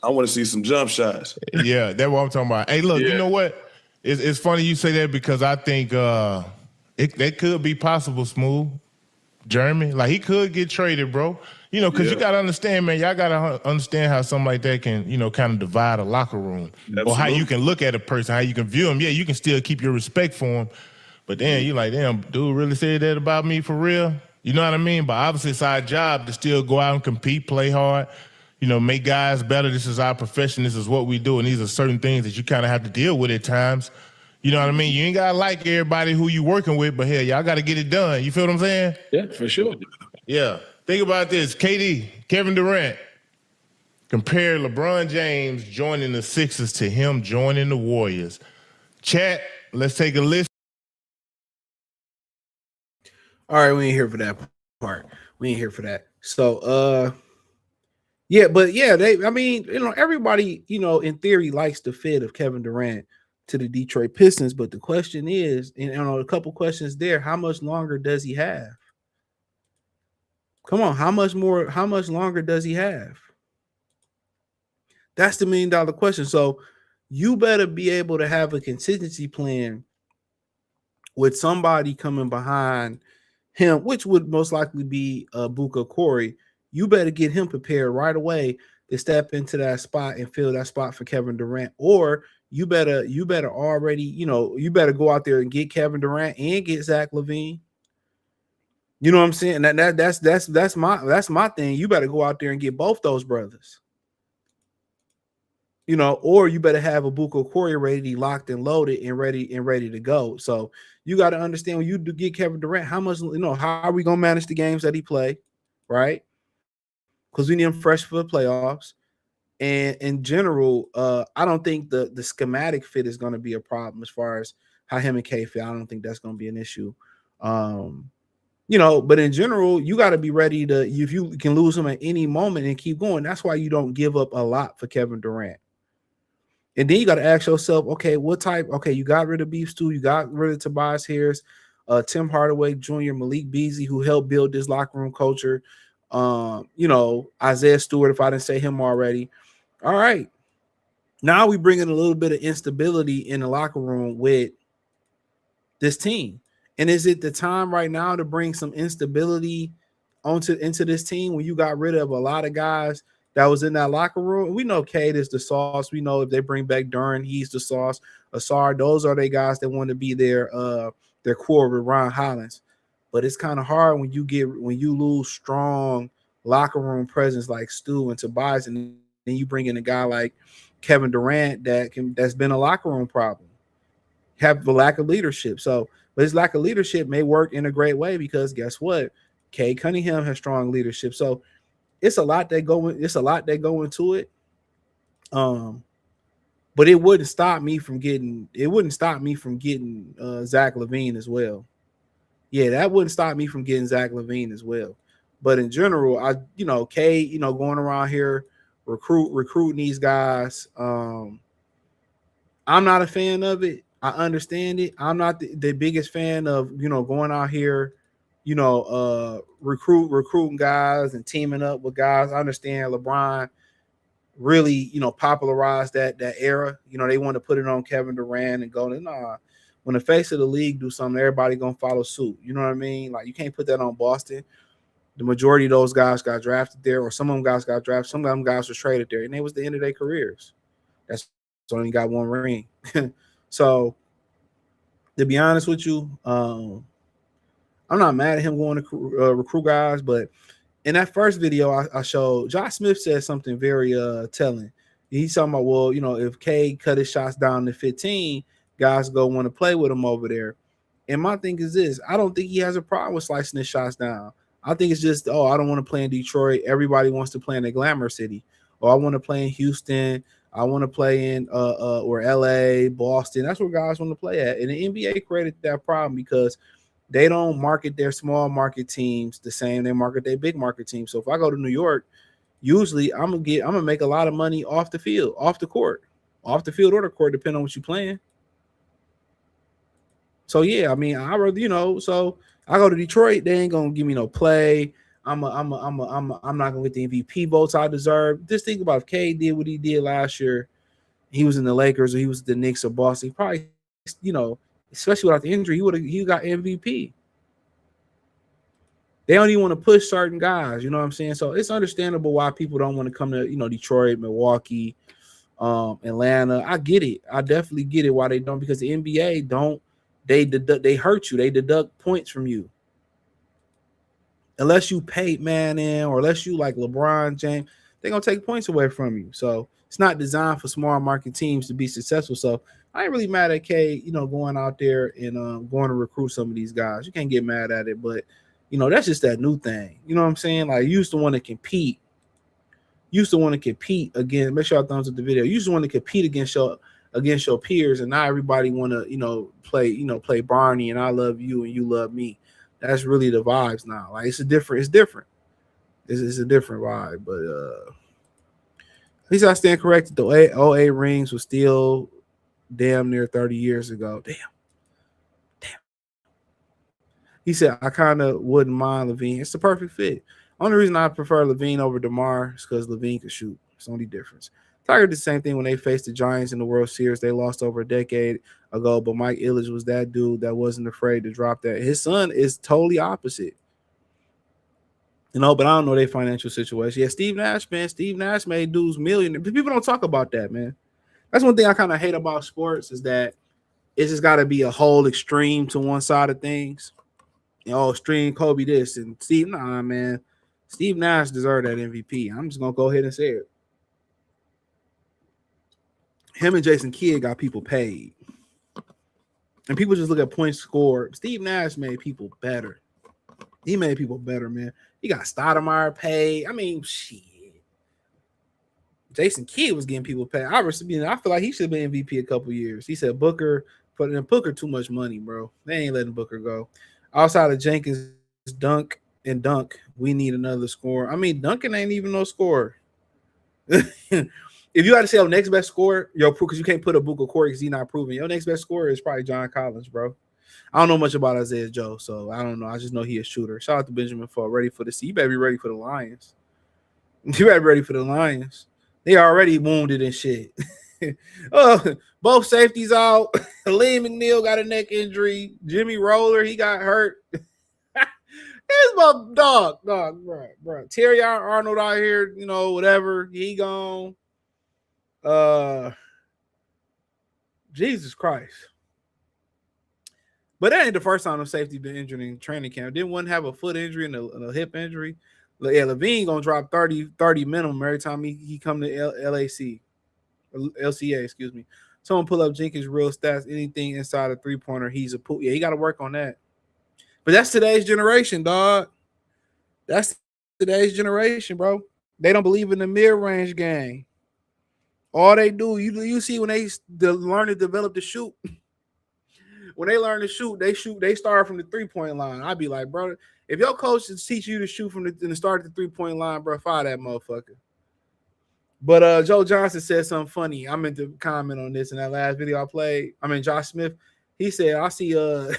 I want to see some jump shots. Yeah, that's what I'm talking about. Hey, look, you know what? It's funny you say that because I think that could be possible, Smooth. Jeremy, like he could get traded, bro. Because you gotta understand, man. Y'all gotta understand how something like that can, kind of divide a locker room, or how you can look at a person, how you can view him. Yeah, you can still keep your respect for him. But then you like, damn, dude really said that about me for real? You know what I mean? But obviously it's our job to still go out and compete, play hard, make guys better. This is our profession. This is what we do. And these are certain things that you kind of have to deal with at times. You know what I mean? You ain't got to like everybody who you working with, but hell, y'all got to get it done. You feel what I'm saying? Yeah, for sure. Yeah. Think about this. Kevin Durant, compare LeBron James joining the Sixers to him joining the Warriors. Chat, let's take a listen. All right, we ain't here for that part. We ain't here for that. So, everybody, in theory likes the fit of Kevin Durant to the Detroit Pistons, but the question is, a couple questions there, how much longer does he have? Come on, how much longer does he have? That's the $1 million question. So you better be able to have a contingency plan with somebody coming behind him, which would most likely be Buka Corey. You better get him prepared right away to step into that spot and fill that spot for Kevin Durant. Or you better already, you better go out there and get Kevin Durant and get Zach LaVine. You know what I'm saying? That's my thing. You better go out there and get both those brothers. You know, or you better have a Buko Corey ready, locked and loaded and ready to go. So you got to understand when you do get Kevin Durant, how much, how are we gonna manage the games that he play, right? Because we need him fresh for the playoffs. And in general, I don't think the schematic fit is going to be a problem as far as how him and K fit. I don't think that's going to be an issue. But in general, you got to be ready to, if you can lose him at any moment and keep going. That's why you don't give up a lot for Kevin Durant. And then you got to ask yourself, okay, what type? Okay, you got rid of Beef Stew, you got rid of Tobias Harris, Tim Hardaway Jr., Malik Beasley, who helped build this locker room culture. Isaiah Stewart, if I didn't say him already. All right. Now we bring in a little bit of instability in the locker room with this team. And is it the time right now to bring some instability into this team when you got rid of a lot of guys that was in that locker room? We know Cade is the sauce. We know if they bring back Duren, he's the sauce. Asar, those are the guys that want to be their core with Ron Hollins. But it's kind of hard when you lose strong locker room presence like Stu and Tobias, and then you bring in a guy like Kevin Durant that's been a locker room problem, have the lack of leadership. So, but his lack of leadership may work in a great way because guess what? Cade Cunningham has strong leadership. So it's a lot that go into it. But it wouldn't stop me from getting Zach LaVine as well. Yeah, that wouldn't stop me from getting Zach LaVine as well. But in general, Cade, going around here recruiting these guys. I'm not a fan of it. I understand it. I'm not the biggest fan of going out here, recruiting guys and teaming up with guys. I understand LeBron really, popularized that era. They want to put it on Kevin Durant and go, nah. When the face of the league do something, everybody gonna follow suit. You know what I mean? Like you can't put that on Boston. The majority of those guys got drafted there, or some of them guys got drafted. Some of them guys were traded there, and it was the end of their careers. That's only got one ring. So, to be honest with you, I'm not mad at him going to recruit guys, but in that first video I showed, Josh Smith said something very telling. He's talking about, well, if Cade cut his shots down to 15, guys go want to play with him over there. And my thing is this: I don't think he has a problem with slicing his shots down. I think it's just, I don't want to play in Detroit. Everybody wants to play in a glamour city. I want to play in Houston. I want to play in or LA, Boston. That's where guys want to play at. And the NBA created that problem because they don't market their small market teams the same they market their big market teams. So if I go to New York, usually I'm gonna make a lot of money off the field, off the field or the court, depending on what you're playing. So yeah, I mean, I rather, so I go to Detroit, they ain't gonna give me no play. I'm not gonna get the MVP votes I deserve. Just think about if Cade did what he did last year, he was in the Lakers or he was the Knicks or Boston, he probably, especially without the injury, he got MVP. They don't even want to push certain guys, you know what I'm saying? So it's understandable why people don't want to come to, Detroit, Milwaukee, Atlanta. I get it. I definitely get it why they don't, because the NBA don't, they hurt you. They deduct points from you. Unless you pay Manning or unless you like LeBron James, they're going to take points away from you. So it's not designed for small market teams to be successful. So I ain't really mad at K, going out there and going to recruit some of these guys. You can't get mad at it, but that's just that new thing. You know what I'm saying? Like, you used to want to compete. Again. Make sure I thumbs up the video. You used to want to compete against your peers, and now everybody want to, play Barney and I love you and you love me. That's really the vibes now. Like, it's different. It's a different vibe, but at least I stand corrected. The 08 rings was still damn near 30 years ago. Damn. He said, I kind of wouldn't mind LaVine. It's the perfect fit. Only reason I prefer LaVine over DeMar is because LaVine can shoot. It's the only difference. Tiger did the same thing when they faced the Giants in the World Series. They lost over a decade ago, but Mike Ilitch was that dude that wasn't afraid to drop that. His son is totally opposite. But I don't know their financial situation. Yeah, Steve Nash, man. Steve Nash made dudes millionaires. People don't talk about that, man. That's one thing I kind of hate about sports is that it's just got to be a whole extreme to one side of things. Stream Kobe this and Steve. Nah, man. Steve Nash deserved that MVP. I'm just gonna go ahead and say it. Him and Jason Kidd got people paid. And people just look at points scored. Steve Nash made people better. He made people better, man. He got Stoudemire paid. I mean, shit. Jason Kidd was getting people paid. I feel like he should have been MVP a couple years. He said Booker, put in Booker too much money, bro. They ain't letting Booker go. Outside of Jenkins, Dunk, we need another scorer. I mean, Duncan ain't even no scorer. If you had to say next best scorer, because you can't put a Booker Corey because he's not proven. Your next best scorer is probably John Collins, bro. I don't know much about Isaiah Joe, so I don't know. I just know he's a shooter. Shout out to Benjamin for ready for the season. You better be ready for the Lions. You better be ready for the Lions. They already wounded and shit. Both safeties out. Lee McNeil got a neck injury. Jimmy Roller, he got hurt. It's my dog, bro. Terry Arnold out here, whatever. He gone. Jesus Christ. But that ain't the first time a safety been injured in training camp. Didn't one have a foot injury and a hip injury? Yeah, Levine gonna drop 30 minimum every time he come to LCA, excuse me. Someone pull up Jenkins' real stats. Anything inside a 3-pointer, he's a pool. Yeah, he got to work on that. But that's today's generation, dog. That's today's generation, bro. They don't believe in the mid-range game. All they do, you see when they learn to develop the shoot. When they learn to shoot, they start from the 3-point line. I'd be like, bro, if your coach is teaching you to shoot from the start of the 3-point line, bro, fire that motherfucker. But Joe Johnson said something funny. I meant to comment on this in that last video I played. I mean, Josh Smith, he said, I see the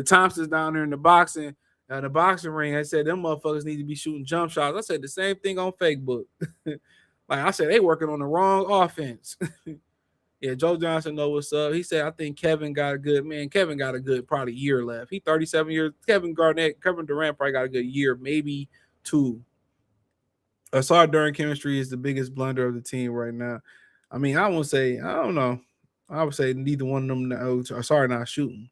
Thompsons down there in the boxing ring. I said, them motherfuckers need to be shooting jump shots. I said the same thing on Facebook. Like I said, they working on the wrong offense. Yeah, Joe Johnson know what's up. He said, I think Kevin got a good probably year left. He 37 years. Kevin Durant probably got a good year, maybe 2. Sorry, during chemistry is the biggest blunder of the team right now. I mean, I don't know. I would say neither one of them are not shooting.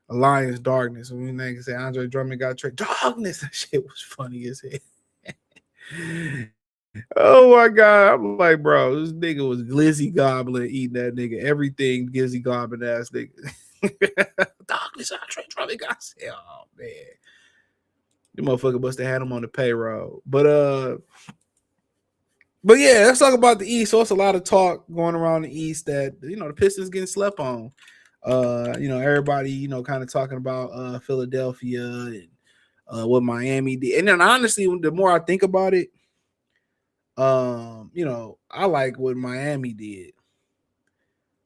Alliance darkness. I mean, they can say Andre Drummond got traded. Darkness. That shit was funny as hell. Oh my God. I'm like, bro, this nigga was glizzy goblin eating that nigga. Everything glizzy goblin ass nigga. Darkness, Andre Drummond got said, oh man. The motherfucker must have had him on the payroll. But yeah, let's talk about the East. So it's a lot of talk going around the East that the Pistons getting slept on. Everybody, kind of talking about Philadelphia and what Miami did. And then honestly, the more I think about it, I like what Miami did.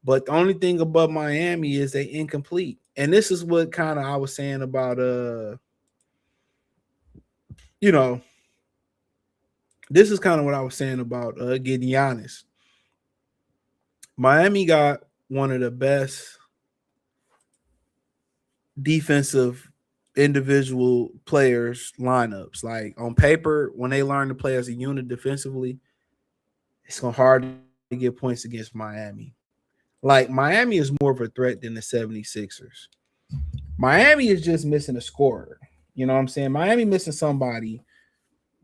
But the only thing about Miami is they incomplete. And this is what kind of I was saying about this is kind of what I was saying about getting Giannis. Miami got one of the best defensive individual players lineups. Like on paper, when they learn to play as a unit defensively, it's gonna hard to get points against Miami. Like Miami is more of a threat than the 76ers. Miami is just missing a scorer. You know what I'm saying? Miami missing somebody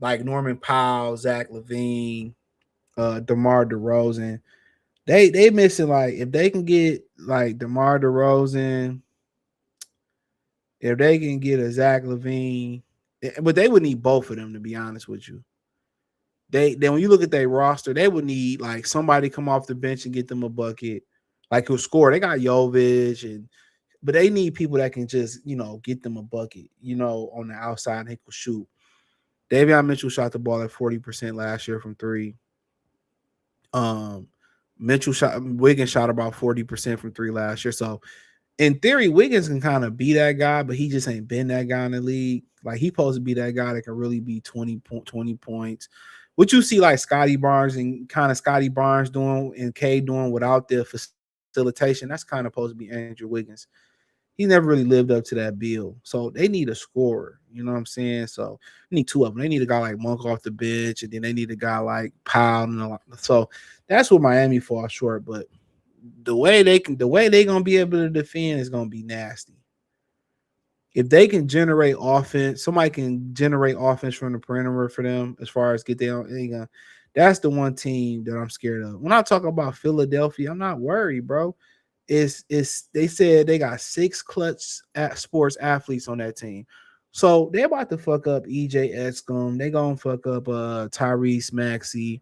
like Norman Powell, Zach LaVine, DeMar DeRozan. They missing, like, if they can get like DeMar DeRozan, if they can get a Zach LaVine, but they would need both of them, to be honest with you. Then when you look at their roster, they would need like somebody come off the bench and get them a bucket, like who'll score. They got Jovic, but they need people that can just get them a bucket, on the outside and they can shoot. Davion Mitchell shot the ball at 40% last year from 3. Wiggins shot about 40% from 3 last year. So in theory, Wiggins can kind of be that guy, but he just ain't been that guy in the league. Like, he supposed to be that guy that can really be 20 points. What you see like Scotty Barnes doing and Cade doing without the facilitation, that's kind of supposed to be Andrew Wiggins. He never really lived up to that bill. So they need a scorer. You know what I'm saying? So they need 2 of them. They need a guy like Monk off the bench, and then they need a guy like Powell. So that's where Miami falls short. But the way they're gonna be able to defend is gonna be nasty. If they can generate offense, somebody can generate offense from the perimeter for them as far as get their own. That's the one team that I'm scared of. When I talk about Philadelphia, I'm not worried, bro. It's they said they got 6 clutch sports athletes on that team. So they're about to fuck up EJ Escom. They gonna fuck up Tyrese Maxey.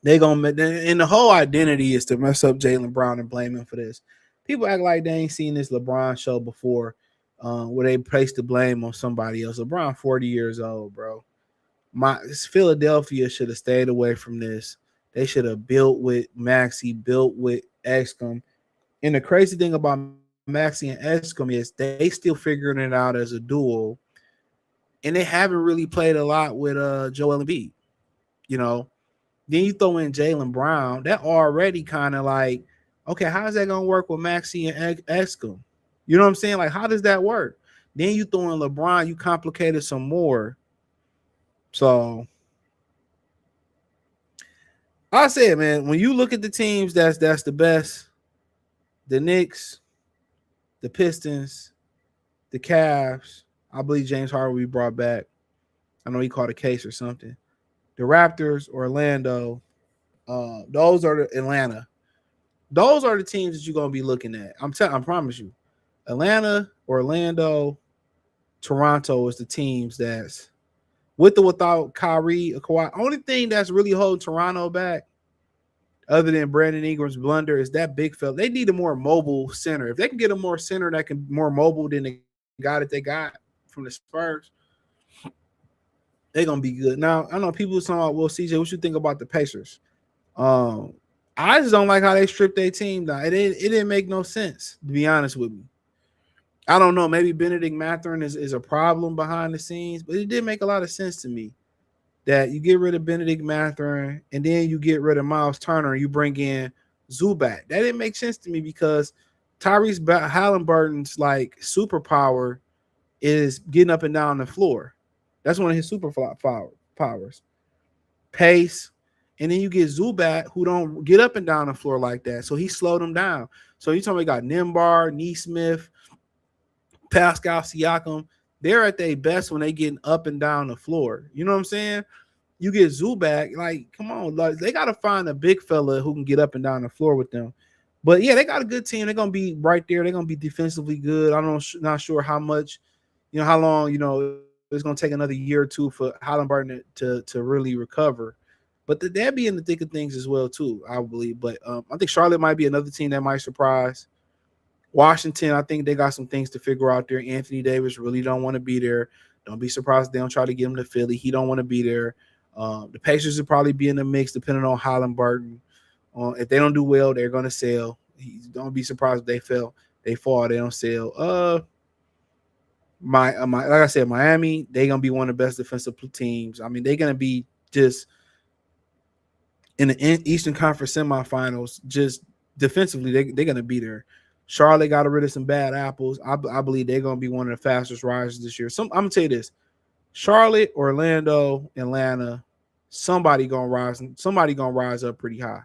They gonna and the whole identity is to mess up Jalen Brown and blame him for this. People act like they ain't seen this LeBron show before, where they place the blame on somebody else. LeBron 40 years old, bro. Philadelphia should have stayed away from this. They should have built with Maxey, built with Excom. And the crazy thing about Maxey and Excom is they still figuring it out as a duo, and they haven't really played a lot with Joel Embiid. You know, then you throw in Jalen Brown, that already kind of like, okay, how's that gonna work with Maxey and Excom? You know what I'm saying? Like, how does that work? Then you throw in LeBron, you complicated some more. So I said, man, when you look at the teams that's the best, the Knicks, the Pistons, the Cavs, I believe James Harden will be brought back. I know he caught a case or something. The Raptors, Orlando, those are the Atlanta. Those are the teams that you're gonna be looking at. I promise you. Atlanta, Orlando, Toronto is the teams that's with or without Kyrie or Kawhi. Only thing that's really holding Toronto back, other than Brandon Ingram's blunder, is that big fella. They need a more mobile center. If they can get a more center that can more mobile than the guy that they got from the Spurs, they're gonna be good. Now I know people are talking about, well, CJ, what you think about the Pacers? I just don't like how they stripped their team down. It didn't make no sense, to be honest with me. I don't know. Maybe Benedict Mathurin is a problem behind the scenes, but it did make a lot of sense to me that you get rid of Benedict Mathurin and then you get rid of Miles Turner and you bring in Zubac. That didn't make sense to me because Tyrese Halliburton's like superpower is getting up and down the floor. That's one of his powers. Pace. And then you get Zubac, who don't get up and down the floor like that. So he slowed him down. So you talking about Nimbar, Neesmith, Pascal Siakam. They're at their best when they getting up and down the floor. You know what I'm saying? You get Zubac, like, come on. Like, they got to find a big fella who can get up and down the floor with them. But, yeah, they got a good team. They're going to be right there. They're going to be defensively good. I'm not sure how much, how long, it's going to take another year or two for Halliburton to really recover. But they'll be in the thick of things as well, too, I believe. But I think Charlotte might be another team that might surprise. Washington, I think they got some things to figure out there. Anthony Davis really don't want to be there. Don't be surprised if they don't try to get him to Philly. He don't want to be there. The Pacers will probably be in the mix depending on Halliburton. If they don't do well, they're going to sell. Don't be surprised if they fall. They don't sell. Like I said, Miami, they're going to be one of the best defensive teams. I mean, they're going to be just in the Eastern Conference semifinals, just defensively, they're going to be there. Charlotte got rid of some bad apples. I believe they're going to be one of the fastest risers this year. I'm going to tell you this. Charlotte, Orlando, Atlanta, somebody going to rise up pretty high.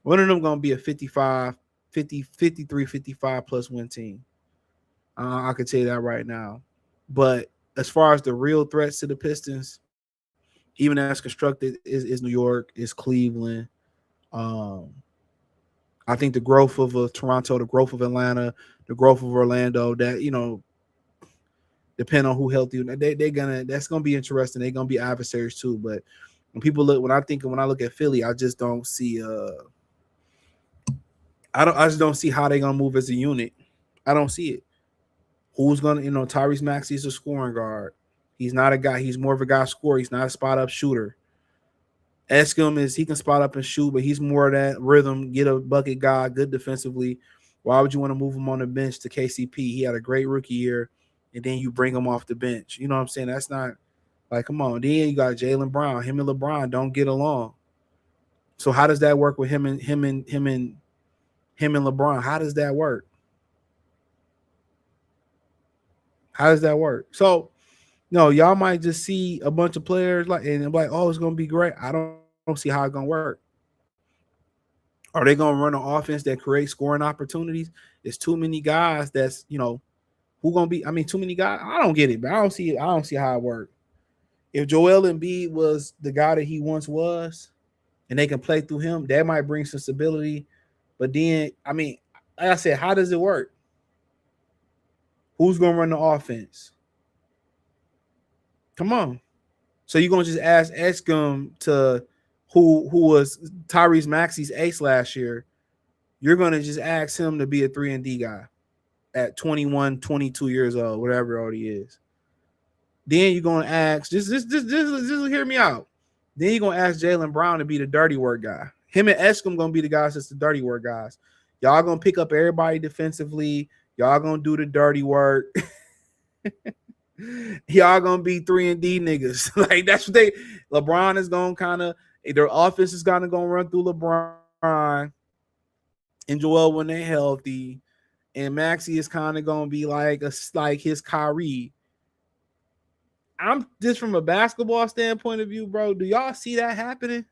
One of them going to be a 55, 50, 53, 55 plus win team. I can tell you that right now. But as far as the real threats to the Pistons, even as constructed, is New York, is Cleveland. I think the growth of Toronto, the growth of Atlanta, the growth of Orlando, that, depending on who healthy, that's gonna be interesting. They're gonna be adversaries too. But when I look at Philly, I just don't see I just don't see how they're gonna move as a unit. I don't see it. Who's gonna, Tyrese Maxey is a scoring guard. He's not a guy, he's more of a guy scorer, he's not a spot up shooter. Escom he can spot up and shoot, but he's more of that rhythm, get a bucket guy, good defensively. Why would you want to move him on the bench to KCP? He had a great rookie year, and then you bring him off the bench. You know what I'm saying? That's not like, come on. Then you got Jalen Brown. Him and LeBron don't get along. So how does that work with him and LeBron? How does that work? How does that work? So, no, y'all might just see a bunch of players and like, oh, it's gonna be great. I don't see how it's gonna work. Are they gonna run an offense that creates scoring opportunities? There's too many guys that's, Who gonna be? I mean, too many guys. I don't get it, but I don't see how it works. If Joel Embiid was the guy that he once was, and they can play through him, that might bring some stability. But then, I mean, like I said, how does it work? Who's gonna run the offense? Come on. So you're gonna just ask Escom to who was Tyrese Maxey's ace last year. You're gonna just ask him to be a 3-and-D guy at 21, 22 years old, whatever old he is. Then you're gonna ask, just hear me out. Then you're gonna ask Jalen Brown to be the dirty work guy. Him and Escom gonna be the guys that's the dirty work guys. Y'all gonna pick up everybody defensively. Y'all gonna do the dirty work. Y'all gonna be 3-and-D niggas. Like that's what LeBron is gonna kind of, their offense is gonna run through LeBron and Joel when they're healthy. And Maxey is kind of gonna be like his Kyrie. I'm just from a basketball standpoint of view, bro. Do y'all see that happening?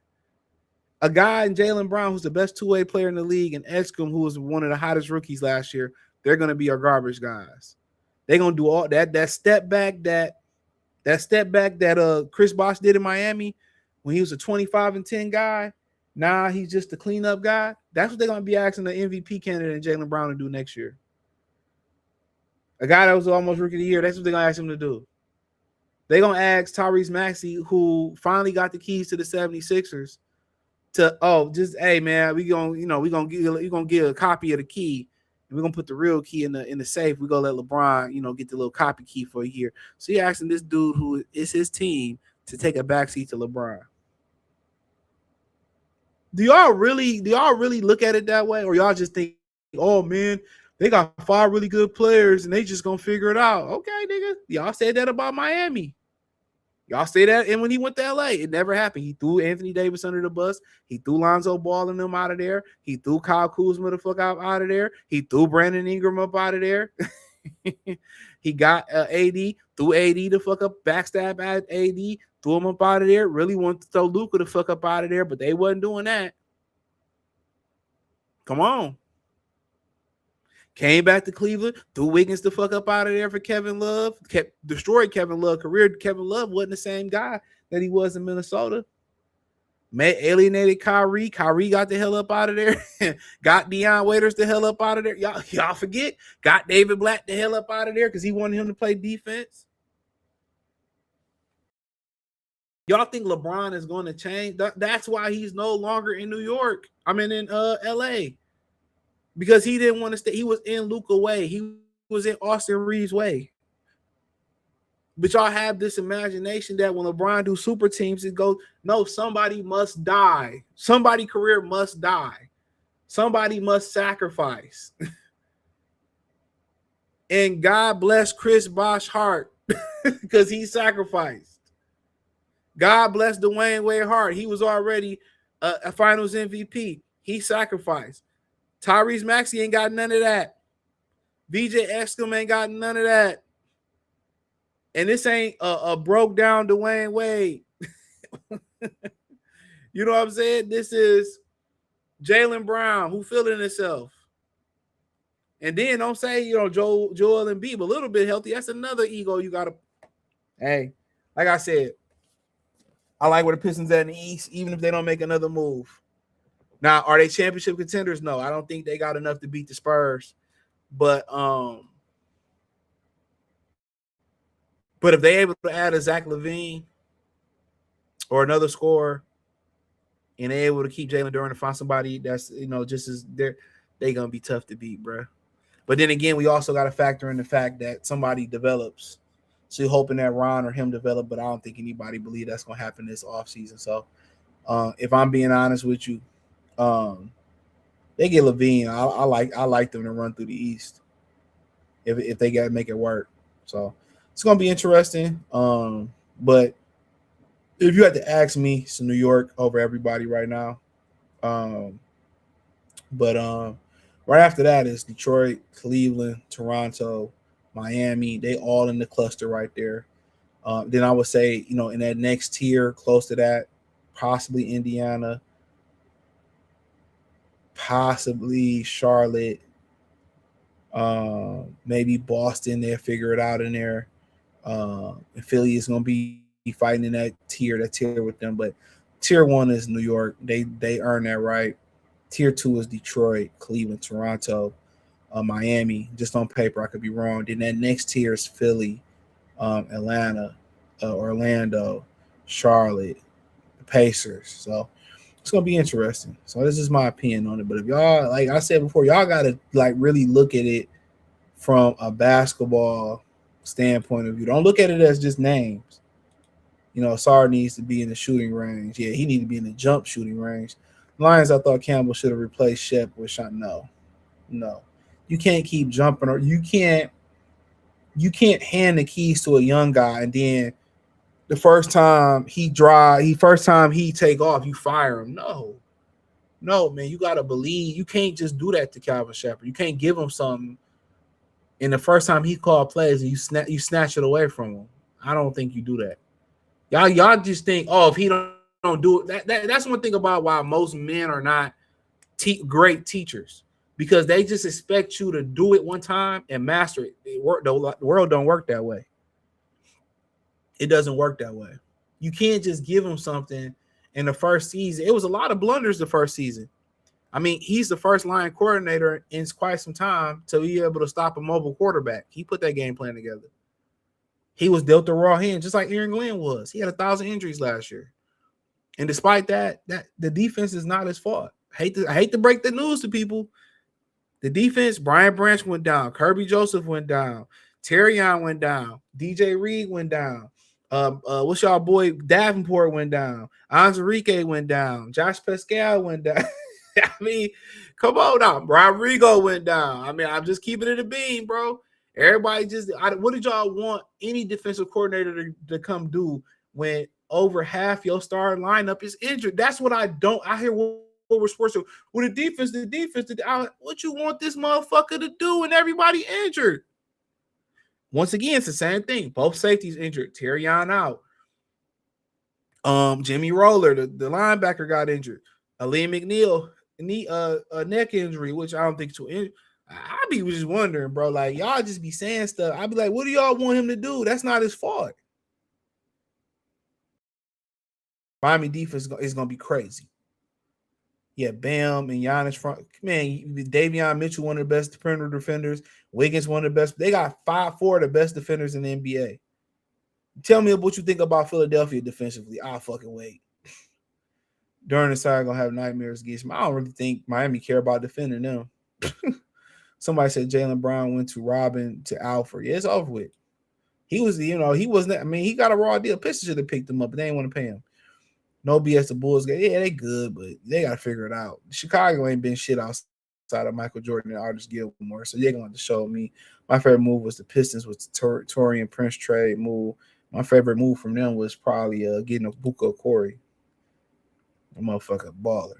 A guy in Jalen Brown, who's the best two-way player in the league, and Escom, who was one of the hottest rookies last year, they're gonna be our garbage guys. They're gonna do all that step back that Chris Bosh did in Miami when he was a 25-10 guy. Now he's just the cleanup guy. That's what they're gonna be asking the MVP candidate Jalen Brown to do next year. A guy that was almost rookie of the year, that's what they're gonna ask him to do. They're gonna ask Tyrese Maxey, who finally got the keys to the 76ers, to hey man, we're gonna give a copy of the key. And we're gonna put the real key in the safe. We're gonna let LeBron, get the little copy key for a year. So you're asking this dude who is his team to take a backseat to LeBron. Do y'all really look at it that way? Or y'all just think, oh man, they got 5 really good players and they just gonna figure it out? Okay, nigga. Y'all said that about Miami. Y'all say that, and when he went to LA, it never happened. He threw Anthony Davis under the bus. He threw Lonzo Ball and them out of there. He threw Kyle Kuzma the fuck out of there. He threw Brandon Ingram up out of there. He got AD, threw AD the fuck up, backstab at AD, threw him up out of there. Really wanted to throw Luka the fuck up out of there, but they wasn't doing that. Come on. Came back to Cleveland, threw Wiggins the fuck up out of there for Kevin Love, destroyed Kevin Love's career. Kevin Love wasn't the same guy that he was in Minnesota. Alienated Kyrie. Kyrie got the hell up out of there. Got Deion Waiters the hell up out of there. Y'all forget. Got David Blatt the hell up out of there because he wanted him to play defense. Y'all think LeBron is going to change? That's why he's no longer in New York. I mean in LA. Because he didn't want to stay. He was in Luka way. He was in Austin Reeves way. But y'all have this imagination that when LeBron do super teams, it goes, no, somebody must die. Somebody's career must die. Somebody must sacrifice. And God bless Chris Bosh's heart because he sacrificed. God bless Dwayne Wade's heart. He was already a finals MVP. He sacrificed. Tyrese Maxey ain't got none of that. VJ Escom ain't got none of that. And this ain't a broke down Dwayne Wade. You know what I'm saying? This is Jalen Brown who feeling himself. And then don't say, Joel Embiid, a little bit healthy. That's another ego you got to. Hey, like I said, I like where the Pistons at in the East, even if they don't make another move. Now, are they championship contenders? No, I don't think they got enough to beat the Spurs. But if they're able to add a Zach LaVine or another scorer, and they're able to keep Jalen Duren and find somebody that's just as they're gonna be tough to beat, bro. But then again, we also got to factor in the fact that somebody develops. So you're hoping that Ron or him develop, but I don't think anybody believe that's gonna happen this offseason. So if I'm being honest with you. They get LaVine. I like them to run through the East if they got to make it work. So it's gonna be interesting. But if you had to ask me, it's New York over everybody right now. But right after that is Detroit, Cleveland, Toronto, Miami. They all in the cluster right there. Then I would say, in that next tier, close to that, possibly Indiana. Possibly Charlotte, Maybe Boston, they'll figure it out in there. And Philly is going to be fighting in that tier with them. But tier 1 is New York. They earn that right. Tier 2 is Detroit, Cleveland, Toronto, Miami. Just on paper, I could be wrong. Then that next tier is Philly, Atlanta, Orlando, Charlotte, the Pacers. So it's gonna be interesting. So this is my opinion on it. But if y'all, like I said before, y'all gotta like really look at it from a basketball standpoint of view. Don't look at it as just names. Sarr needs to be in the shooting range. Yeah, he needs to be in the jump shooting range. Lions, I thought Campbell should have replaced Shep with Sean. No. You can't keep jumping, or you can't hand the keys to a young guy and then the first time he take off, you fire him. No, man, you gotta believe. You can't just do that to Calvin Shepard. You can't give him something, and the first time he called plays and you snatch it away from him. I don't think you do that. Y'all just think, if he don't do it. That's one thing about why most men are not great teachers, because they just expect you to do it one time and master it. The world don't work that way. It doesn't work that way. You can't just give him something in the first season. It was a lot of blunders the first season. I mean, he's the first line coordinator in quite some time to be able to stop a mobile quarterback. He put that game plan together. He was dealt the raw hand, just like Aaron Glenn was. He had 1,000 injuries last year. And despite that the defense is not his fault. I hate to break the news to people. The defense, Brian Branch went down. Kirby Joseph went down. Terrion went down. DJ Reed went down. What's y'all boy Davenport went down. Enrique went down. Josh Pascal went down. I mean, come on now. Rodrigo went down. I mean, I'm just keeping it a beam, bro. Everybody what did y'all want any defensive coordinator to come do when over half your starting lineup is injured? That's what I hear what we're sports. Well, the defense, what you want this motherfucker to do when everybody injured? Once again, it's the same thing. Both safeties injured. Terrion out. Jimmy Roller, the linebacker, got injured. Aleem McNeil, a neck injury, which I don't think too injured. I be just wondering, bro. Like, y'all just be saying stuff. I be like, what do y'all want him to do? That's not his fault. Miami defense is gonna be crazy. Yeah, Bam and Giannis front. Man, Davion Mitchell, one of the best perimeter defenders. Wiggins, one of the best. They got 4 of the best defenders in the NBA. Tell me what you think about Philadelphia defensively. I'll fucking wait. During the side, gonna have nightmares against me. I don't really think Miami care about defending them. Somebody said Jalen Brown went to Robin to Alfred. Yeah, it's over with. He wasn't. I mean, he got a raw deal. Pistons should have picked him up, but they didn't want to pay him. No BS, the Bulls. Yeah, they good, but they got to figure it out. Chicago ain't been shit outside of Michael Jordan and Artis Gilmore, so they're going to have to show me. My favorite move was the Pistons with the Torian Prince trade move. My favorite move from them was probably getting a Buko Corey. A motherfucker baller.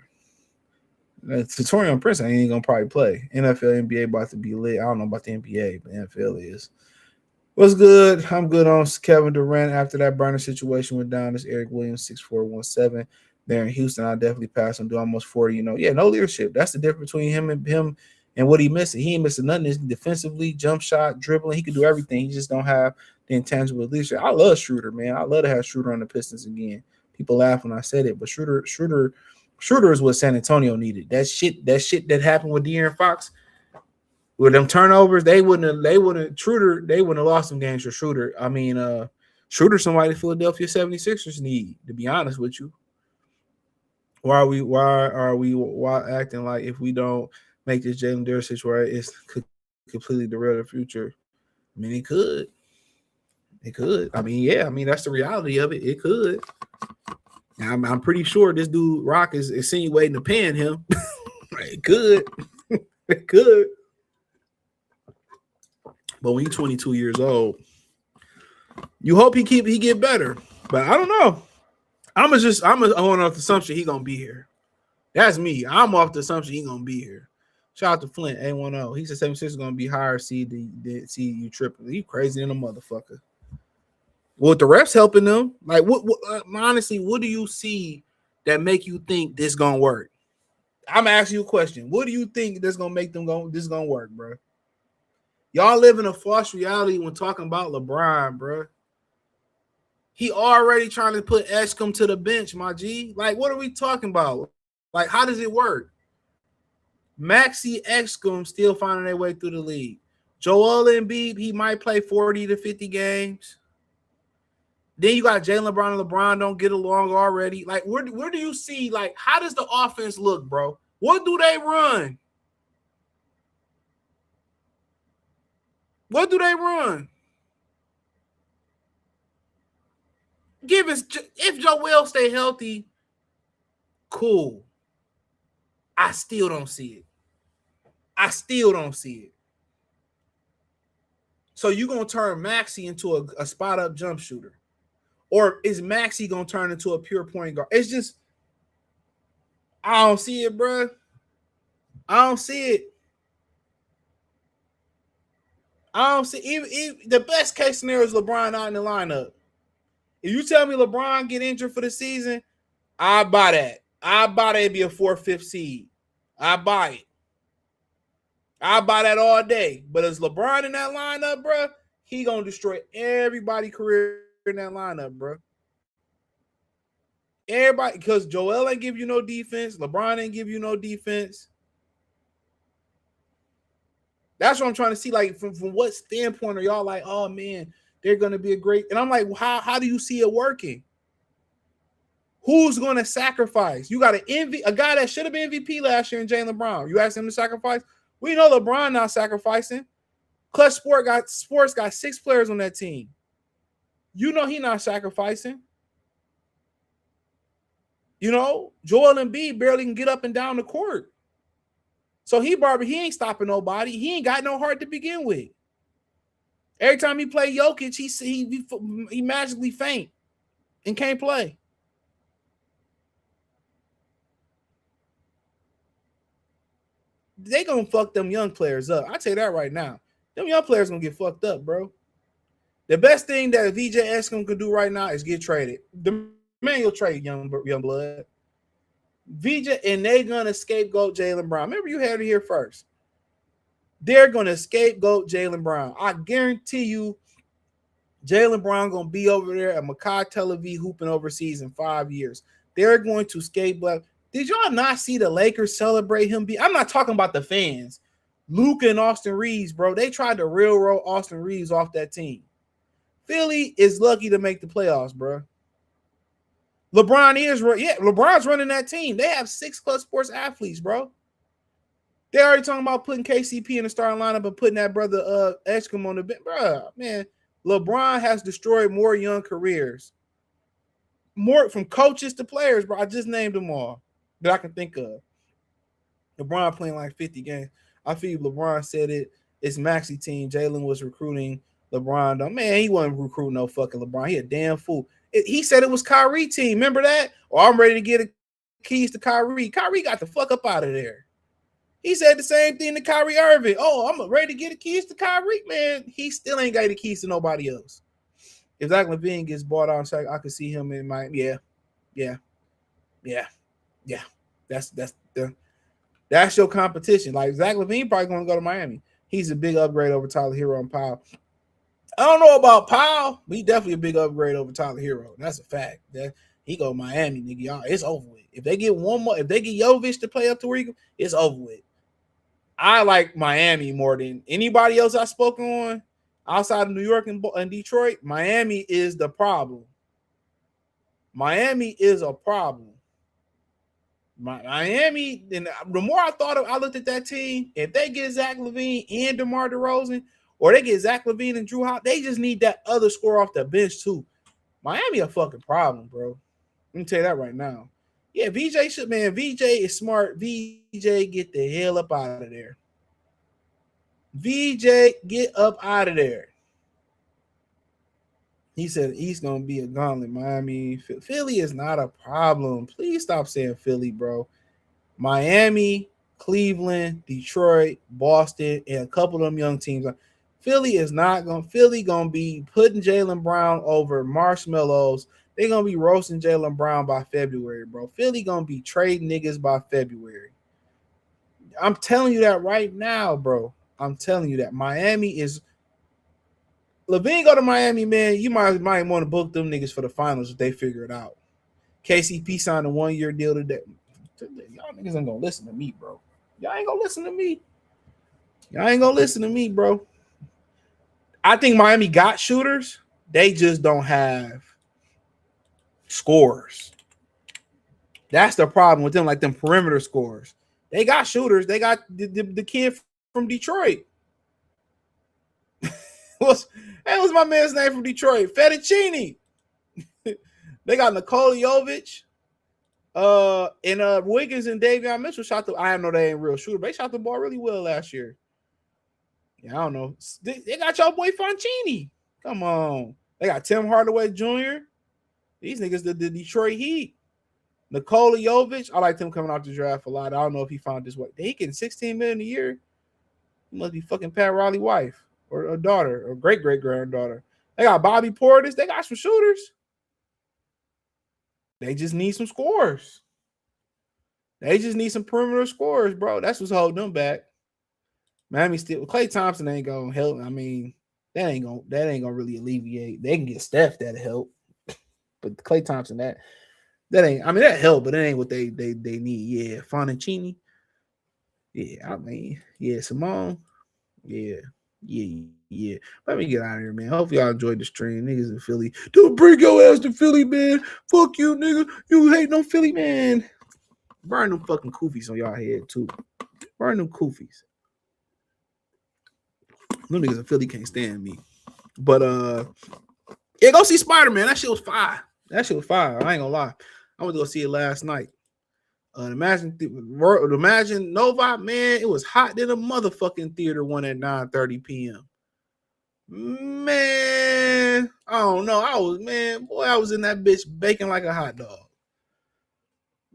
Torian Prince ain't even going to probably play. NFL, NBA about to be lit. I don't know about the NBA, but NFL is. What's good? I'm good on Kevin Durant after that burner situation went down. This Eric Williams, 6'4", 170. There in Houston, I definitely passed him, do almost 40. No leadership. That's the difference between him and what he missing. He ain't missing nothing. Defensively, jump shot, dribbling. He can do everything. He just don't have the intangible leadership. I love Schroeder, man. I love to have Schroeder on the Pistons again. People laugh when I said it, but Schroeder is what San Antonio needed. That shit that happened with De'Aaron Fox. With them turnovers, they wouldn't have lost some games for Schroeder. I mean, Schroeder somebody Philadelphia 76ers need, to be honest with you. Why are we acting like if we don't make this Jalen Duren situation, it's completely derail the future? I mean, it could. It could. I mean, that's the reality of it. It could. I'm pretty sure this dude Rock is insinuating to pan him. It could. It could. But when you're 22 years old, you hope he get better. But I don't know. I'm on off the assumption he gonna be here. That's me. I'm off the assumption he gonna be here. Shout out to Flint, A10. He said 76 is gonna be higher seed than you tripping. He crazy than a motherfucker. Well, the refs helping them. Like, what honestly, what do you see that make you think this gonna work? I'm asking you a question. What do you think that's gonna make them go? This gonna work, bro? Y'all live in a false reality when talking about LeBron, bro. He already trying to put Eshcom to the bench, my G. Like, what are we talking about? Like, how does it work? Maxey, Eshcom still finding their way through the league. Joel Embiid, he might play 40 to 50 games. Then you got Jalen Brown and LeBron don't get along already. Like, where do you see, like, how does the offense look, bro? What do they run? What do they run? Give us, if Joel stay healthy, cool. I still don't see it. I still don't see it. So you're going to turn Maxey into a spot-up jump shooter. Or is Maxey going to turn into a pure point guard? It's just, I don't see it, bro. I don't see it. I don't see even the best case scenario is LeBron not in the lineup. If you tell me LeBron get injured for the season, I buy that. I buy that it'd be a 4th, 5th seed. I buy it. I buy that all day. But as LeBron in that lineup, bro, he gonna destroy everybody's career in that lineup, bro. Everybody, because Joel ain't give you no defense. LeBron ain't give you no defense. That's what I'm trying to see. Like, from what standpoint are y'all like, oh man, they're gonna be a great. And I'm like, how do you see it working? Who's gonna sacrifice? You got a guy that should have been MVP last year in Jalen Brown. You ask him to sacrifice. We know LeBron not sacrificing. Clutch Sports got 6 players on that team. You know he not sacrificing. You know, Joel Embiid barely can get up and down the court. So he ain't stopping nobody. He ain't got no heart to begin with. Every time he play Jokic, he magically faint and can't play. They gonna fuck them young players up. I tell you that right now. Them young players gonna get fucked up, bro. The best thing that VJ Eshcom could do right now is get traded. The man will trade young blood. VJ, and they gonna scapegoat Jalen Brown. Remember, you had it here first. They're gonna scapegoat Jalen Brown. I guarantee you, Jalen Brown gonna be over there at Macau Tel Aviv hooping overseas in 5 years. They're going to scapegoat. Did y'all not see the Lakers celebrate him? I'm not talking about the fans. Luka and Austin Reeves, bro. They tried to railroad Austin Reeves off that team. Philly is lucky to make the playoffs, bro. LeBron's running that team. They have 6 Clutch Sports athletes, bro. They already talking about putting KCP in the starting lineup and putting that brother Eshcom on the bench. Bro, man, LeBron has destroyed more young careers. More from coaches to players, bro. I just named them all that I can think of. LeBron playing like 50 games. I feel LeBron said it. It's Maxey team. Jalen was recruiting LeBron. Though. Man, he wasn't recruiting no fucking LeBron. He a damn fool. He said it was Kyrie team. Remember that? Or I'm ready to get keys to Kyrie. Kyrie got the fuck up out of there. He said the same thing to Kyrie Irving. Oh, I'm ready to get the keys to Kyrie. Man, he still ain't got the keys to nobody else. If Zach LaVine gets bought out, I could see him in my yeah. That's your competition. Like Zach LaVine probably going to go to Miami. He's a big upgrade over Tyler Hero and Powell. I don't know about Powell, but he definitely a big upgrade over Tyler Hero. That's a fact. That he go to Miami, nigga. Y'all, it's over with. If they get one more, if they get Jovic to play up to where he go, it's over with. I like Miami more than anybody else I've spoken on outside of New York and Detroit. Miami is the problem. Miami is a problem. Miami, and the more I looked at that team, if they get Zach LaVine and DeMar DeRozan, or they get Zach LaVine and Drew Holiday, they just need that other scorer off the bench too. Miami a fucking problem, bro. Let me tell you that right now. Yeah, VJ is smart. VJ, get the hell up out of there. VJ, get up out of there. He said he's going to be a gauntlet. Miami. Philly is not a problem. Please stop saying Philly, bro. Miami, Cleveland, Detroit, Boston, and a couple of them young teams. Philly going to be putting Jalen Brown over marshmallows. They're going to be roasting Jalen Brown by February, bro. Philly going to be trading niggas by February. I'm telling you that right now, bro. I'm telling you that Miami is. LaVine go to Miami, man. You might want to book them niggas for the finals if they figure it out. KCP signed a 1-year deal today. Y'all niggas ain't gonna listen to me, bro. Y'all ain't gonna listen to me, bro. I think Miami got shooters. They just don't have scorers. That's the problem with them, like them perimeter scorers. They got shooters. They got the kid from Detroit. What's my man's name from Detroit? Fettuccine. They got Nikola Jovic. And Wiggins and Davion Mitchell shot the. I know they ain't real shooter, but they shot the ball really well last year. Yeah, I don't know. They got y'all boy Foncini. Come on. They got Tim Hardaway Jr. These niggas the Detroit Heat. Nikola Jovic. I like him coming out the draft a lot. I don't know if he found this way. He getting $16 million a year. He must be fucking Pat Riley's wife or a daughter or great granddaughter. They got Bobby Portis. They got some shooters. They just need some scores. They just need some perimeter scores, bro. That's what's holding them back. Miami still Klay Thompson ain't gonna help. I mean, that ain't gonna really alleviate. They can get Steph that'll help, but Klay Thompson that ain't. I mean, that help, but it ain't what they need. Yeah, Fontecchini. Yeah, I mean, yeah, Simone. Yeah. Let me get out of here, man. Hope y'all enjoyed the stream. Niggas in Philly. Don't bring your ass to Philly, man. Fuck you, nigga. You hate no Philly, man. Burn them fucking koofies on y'all head, too. Burn them koofies. Them niggas in Philly can't stand me. But, yeah, go see Spider-Man. That shit was fire. I ain't gonna lie. I went to go see it last night. Imagine Nova, man, it was hot in a motherfucking theater one at 9:30 p.m. Man, I don't know. I was in that bitch baking like a hot dog.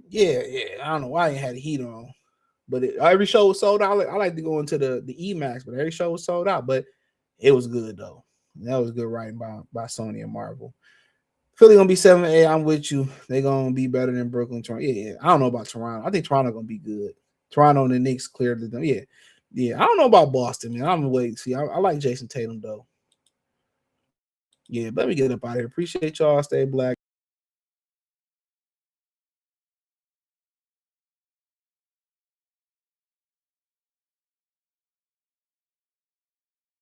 Yeah. I don't know why I ain't had the heat on. But every show was sold out. I like to go into the EMAX, but every show was sold out. But it was good, though. That was good writing by Sony and Marvel. Philly gonna be 7-8. I'm with you. They gonna be better than Brooklyn. Toronto. Yeah. I don't know about Toronto. I think Toronto gonna be good. Toronto and the Knicks cleared them. Yeah. I don't know about Boston, man. I'm gonna wait and see. I like Jason Tatum though. Yeah, let me get up out of here. Appreciate y'all. Stay black.